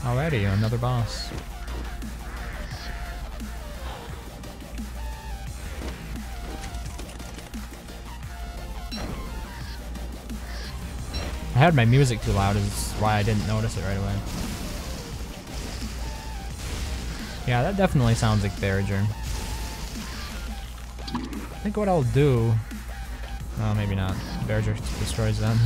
Alrighty, another boss. I had my music too loud, is why I didn't notice it right away. Yeah, that definitely sounds like Barriger. I think what I'll do... Oh, maybe not. Barriger destroys them.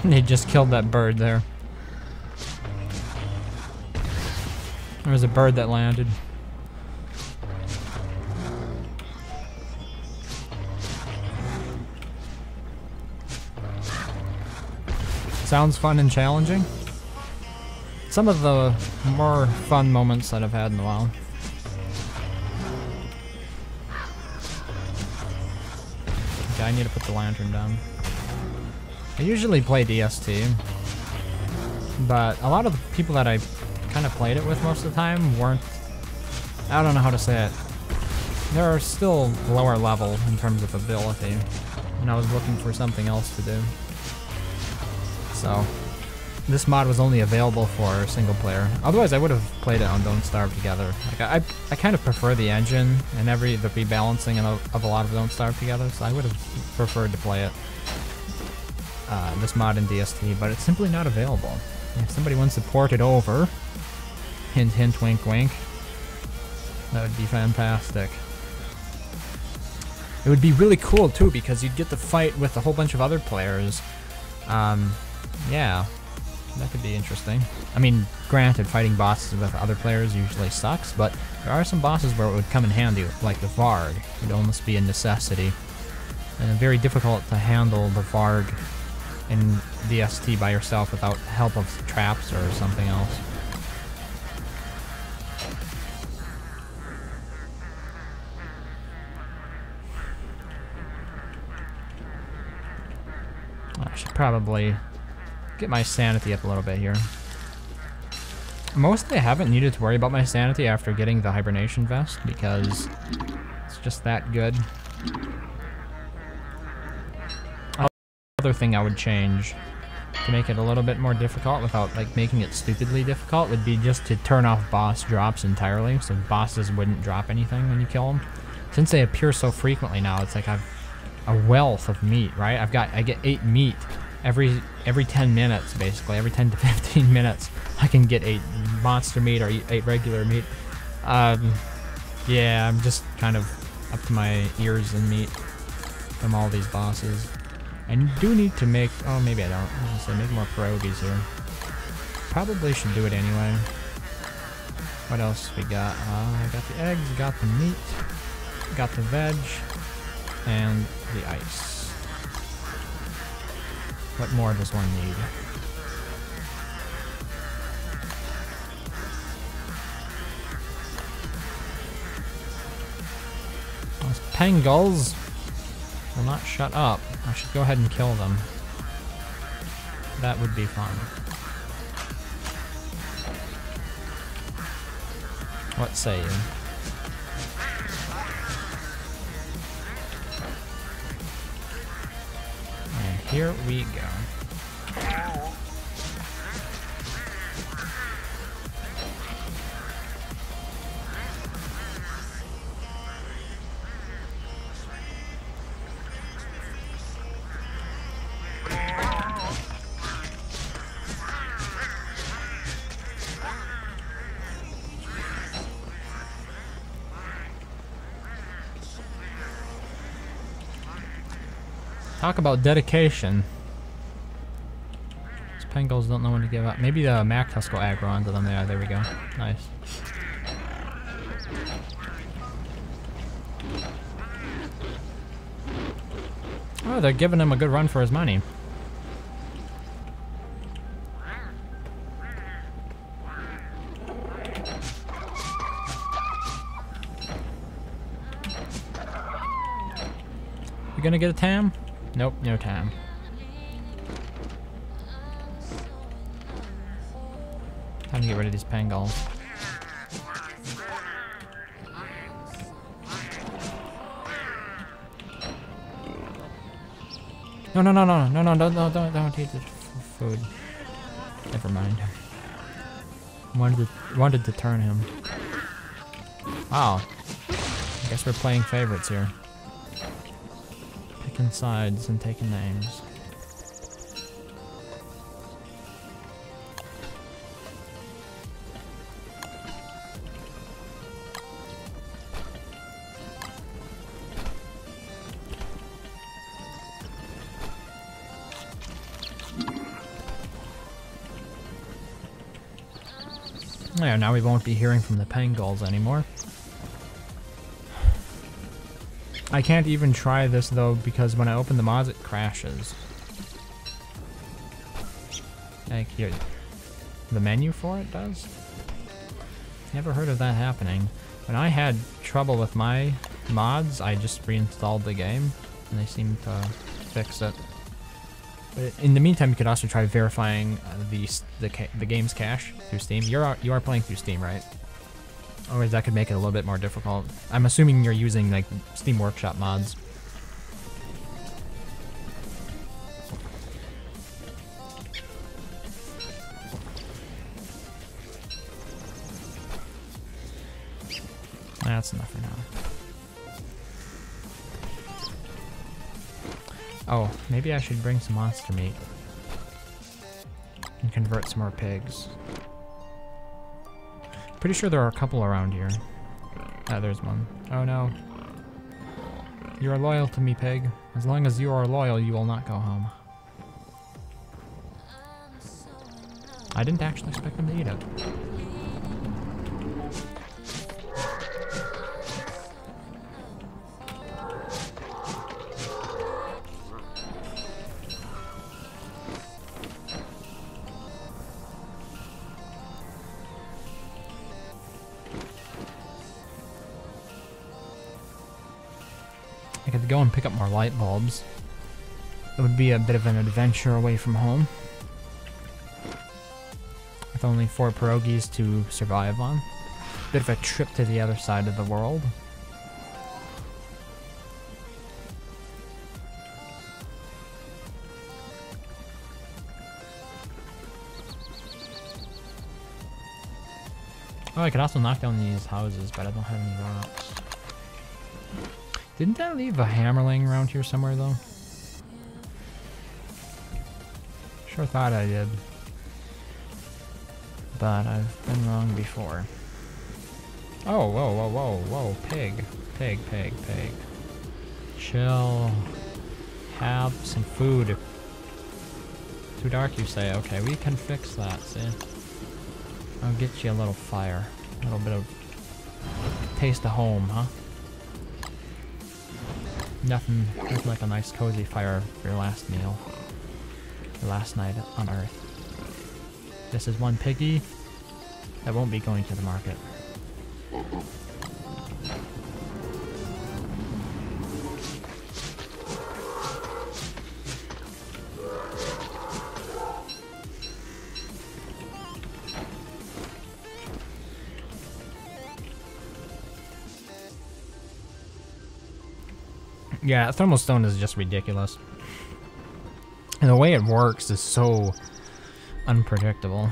They just killed that bird there. There was a bird that landed. Sounds fun and challenging. Some of the more fun moments that I've had in a while. Okay, I need to put the lantern down. I usually play DST, but a lot of the people that I kind of played it with most of the time weren't, I don't know how to say it, they're still lower level in terms of ability, and I was looking for something else to do. So, this mod was only available for single player. Otherwise I would have played it on Don't Starve Together. Like I kind of prefer the engine and the rebalancing of a lot of Don't Starve Together, so I would have preferred to play it. This mod in DST, but it's simply not available. If somebody wants to port it over, hint hint wink wink, that would be fantastic. It would be really cool too because you'd get to fight with a whole bunch of other players. Yeah, that could be interesting. I mean, granted, fighting bosses with other players usually sucks, but there are some bosses where it would come in handy, like the Varg. It would almost be a necessity. And very difficult to handle the Varg in DST by yourself without help of traps or something else. I should probably get my sanity up a little bit here. Mostly I haven't needed to worry about my sanity after getting the hibernation vest because it's just that good. Other thing I would change to make it a little bit more difficult without like making it stupidly difficult would be just to turn off boss drops entirely, so bosses wouldn't drop anything when you kill them. Since they appear so frequently now, it's like I've a wealth of meat, right? I get 8 meat every 10 minutes basically. Every 10 to 15 minutes I can get 8 monster meat or 8 regular meat. Yeah, I'm just kind of up to my ears in meat from all these bosses. I do need to make, oh maybe I don't, I was gonna say make more pierogies here. Probably should do it anyway. What else we got? I got the eggs, got the meat, got the veg, and the ice. What more does one need? Pangolls will not shut up. I should go ahead and kill them. That would be fun. What say you? And here we go. Talk about dedication. These Pangolls don't know when to give up. Maybe the Mactusk will aggro onto them. Yeah, there we go. Nice. Oh, they're giving him a good run for his money. You gonna get a tam? Nope, no tam. Time to get rid of these Pangolls. No, don't eat the food. Never mind. Wanted to turn him. Wow. I guess we're playing favorites here. Picking sides and taking names. Yeah, now we won't be hearing from the Pangolls anymore. I can't even try this though because when I open the mods it crashes. Like here, the menu for it does? Never heard of that happening. When I had trouble with my mods, I just reinstalled the game and they seemed to fix it. But in the meantime, you could also try verifying the game's cache through Steam. You are playing through Steam, right? Otherwise, that could make it a little bit more difficult. I'm assuming you're using like Steam Workshop mods. That's enough for now. Oh, maybe I should bring some monster meat and convert some more pigs. Pretty sure there are a couple around here. Ah, there's one. Oh no. You are loyal to me, pig. As long as you are loyal, you will not go home. I didn't actually expect them to eat it. I could go and pick up more light bulbs. It would be a bit of an adventure away from home. With only 4 pierogies to survive on. Bit of a trip to the other side of the world. Oh, I could also knock down these houses, but I don't have any rocks. Didn't I leave a hammerling around here somewhere, though? Sure thought I did. But I've been wrong before. Oh, whoa. Pig. Pig. Chill. Have some food. Too dark, you say? Okay, we can fix that, see? I'll get you a little fire. A little bit of taste of home, huh? Nothing like a nice cozy fire for your last meal. Your last night on Earth. This is one piggy that won't be going to the market. Yeah, thermal stone is just ridiculous. And the way it works is so unpredictable.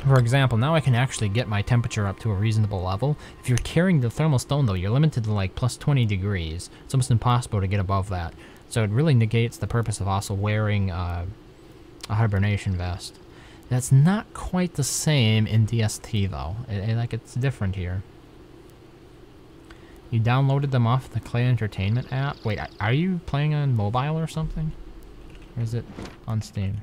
For example, now I can actually get my temperature up to a reasonable level. If you're carrying the thermal stone though, you're limited to like plus 20 degrees. It's almost impossible to get above that. So it really negates the purpose of also wearing a hibernation vest. That's not quite the same in DST though. It's different here. You downloaded them off the Clay Entertainment app? Wait, are you playing on mobile or something? Or is it on Steam?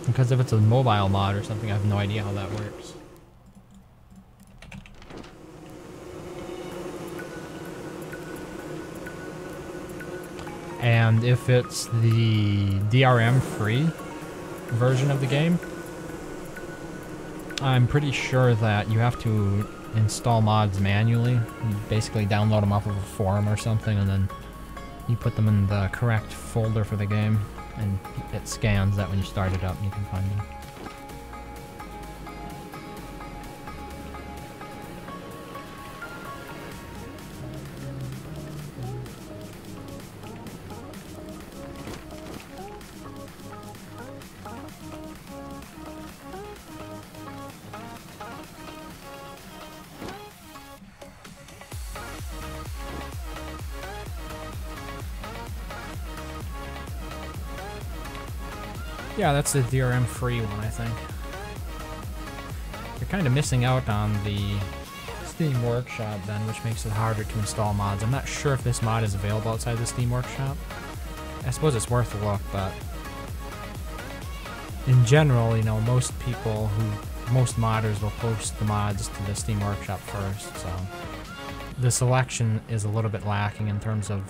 Because if it's a mobile mod or something, I have no idea how that works. And if it's the DRM free version of the game, I'm pretty sure that you have to install mods manually. You basically download them off of a forum or something, and then you put them in the correct folder for the game, and it scans that when you start it up and you can find them. Yeah, that's the DRM free one, I think. You're kind of missing out on the Steam Workshop then, which makes it harder to install mods. I'm not sure if this mod is available outside the Steam Workshop. I suppose it's worth a look, but in general, you know, most modders will post the mods to the Steam Workshop first, so the selection is a little bit lacking in terms of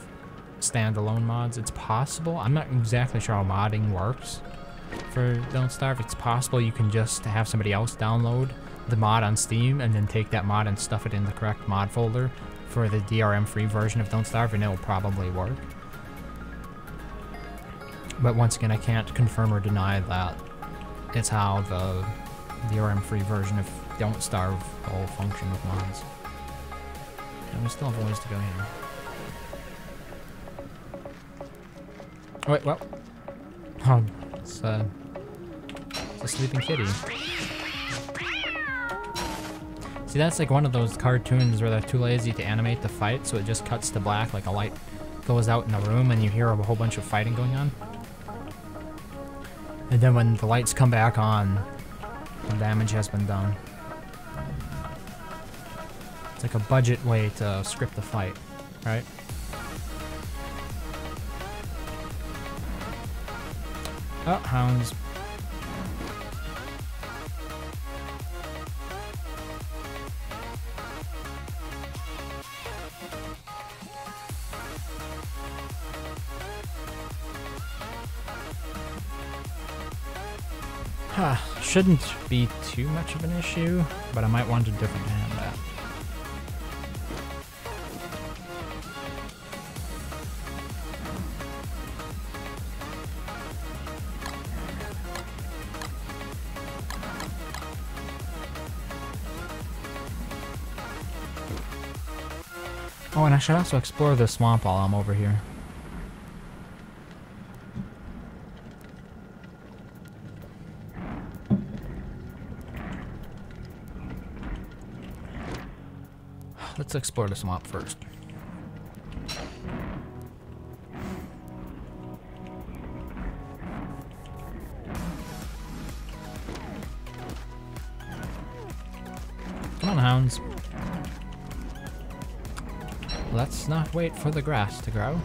standalone mods. It's possible, I'm not exactly sure how modding works for Don't Starve. It's possible you can just have somebody else download the mod on Steam and then take that mod and stuff it in the correct mod folder for the DRM free version of Don't Starve, and it will probably work. But once again, I can't confirm or deny that it's how the DRM free version of Don't Starve will function with mods. And we still have a ways to go here. Oh, wait, well. Oh, it's a sleeping kitty. See, that's like one of those cartoons where they're too lazy to animate the fight, so it just cuts to black, like a light goes out in a room and you hear a whole bunch of fighting going on. And then when the lights come back on, the damage has been done. It's like a budget way to script the fight, right? Oh, hounds. Shouldn't be too much of an issue, but I might want a different hand that. Oh, and I should also explore the swamp while I'm over here. Let's explore the swamp first. Come on, hounds. Let's not wait for the grass to grow.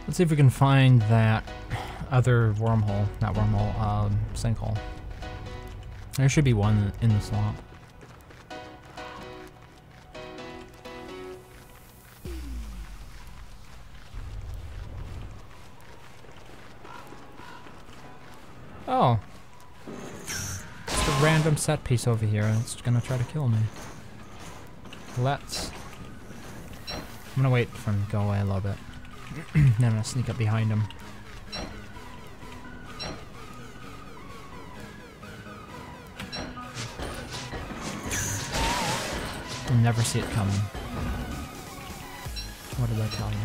Let's see if we can find that other wormhole, not wormhole, sinkhole. There should be one in the swamp. Oh. Just a random set piece over here. It's gonna try to kill me. Let's... I'm gonna wait for him to go away a little bit. Then I'm gonna sneak up behind him. You'll never see it coming. What did I tell you?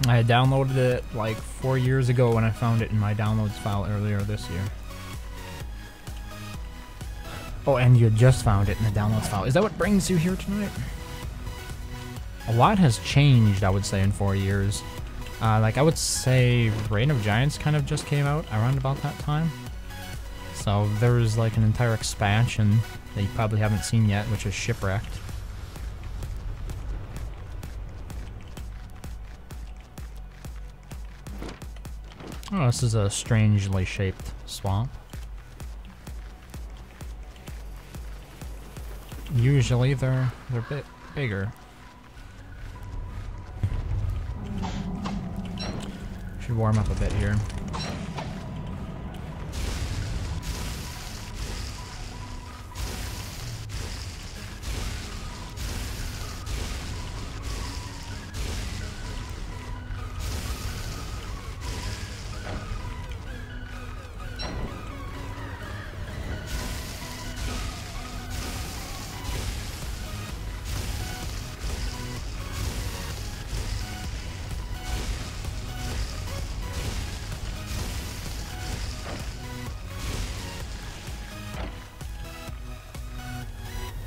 I had downloaded it like 4 years ago when I found it in my downloads file earlier this year. Oh, and you just found it in the downloads file. Is that what brings you here tonight? A lot has changed, I would say, in 4 years. Like, I would say Reign of Giants kind of just came out around about that time. So there's like an entire expansion that you probably haven't seen yet, which is Shipwrecked. Oh, this is a strangely shaped swamp. Usually they're a bit bigger. Should warm up a bit here.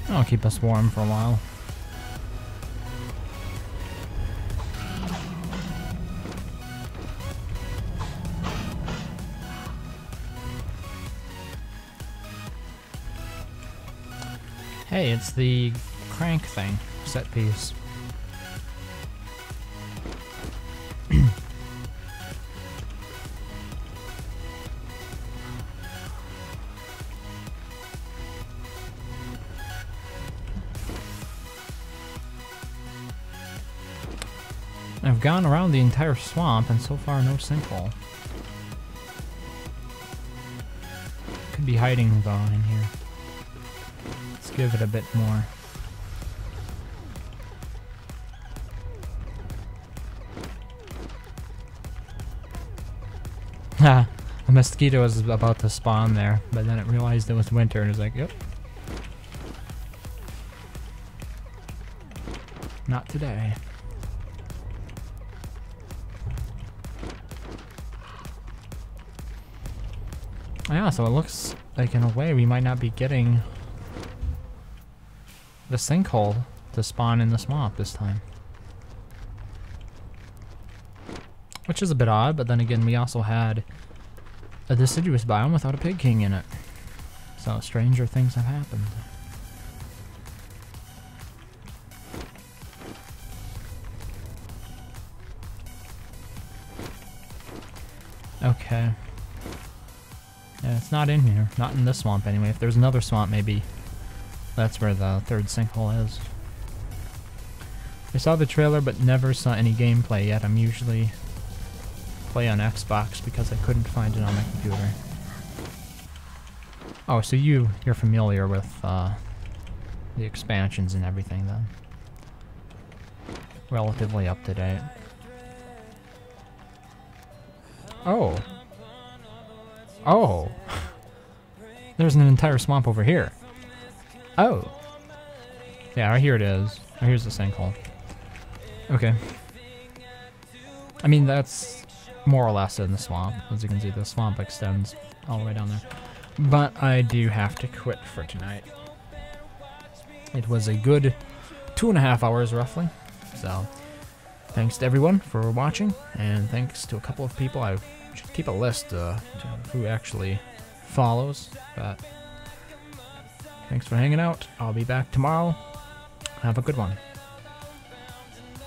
That'll keep us warm for a while. Hey, it's the crank thing, set piece. I've gone around the entire swamp and so far no sinkhole. Could be hiding though in here. Let's give it a bit more. Ha! A mosquito was about to spawn there, but then it realized it was winter and it was like, yep. Not today. Yeah, so it looks like in a way we might not be getting the sinkhole to spawn in the swamp this time. Which is a bit odd, but then again we also had a deciduous biome without a pig king in it. So stranger things have happened. Okay. Yeah, it's not in here. Not in this swamp anyway. If there's another swamp, maybe that's where the third sinkhole is. I saw the trailer but never saw any gameplay yet. I'm usually play on Xbox because I couldn't find it on my computer. Oh, so you're familiar with the expansions and everything then. Relatively up to date. Oh. Oh. There's an entire swamp over here. Oh. Yeah, here it is. Oh, here's the sinkhole. Okay. I mean, that's more or less in the swamp. As you can see, the swamp extends all the way down there. But I do have to quit for tonight. It was a good 2.5 hours, roughly. So, thanks to everyone for watching, and thanks to a couple of people. I should keep a list to who actually follows, but thanks for hanging out. I'll be back tomorrow. Have a good one.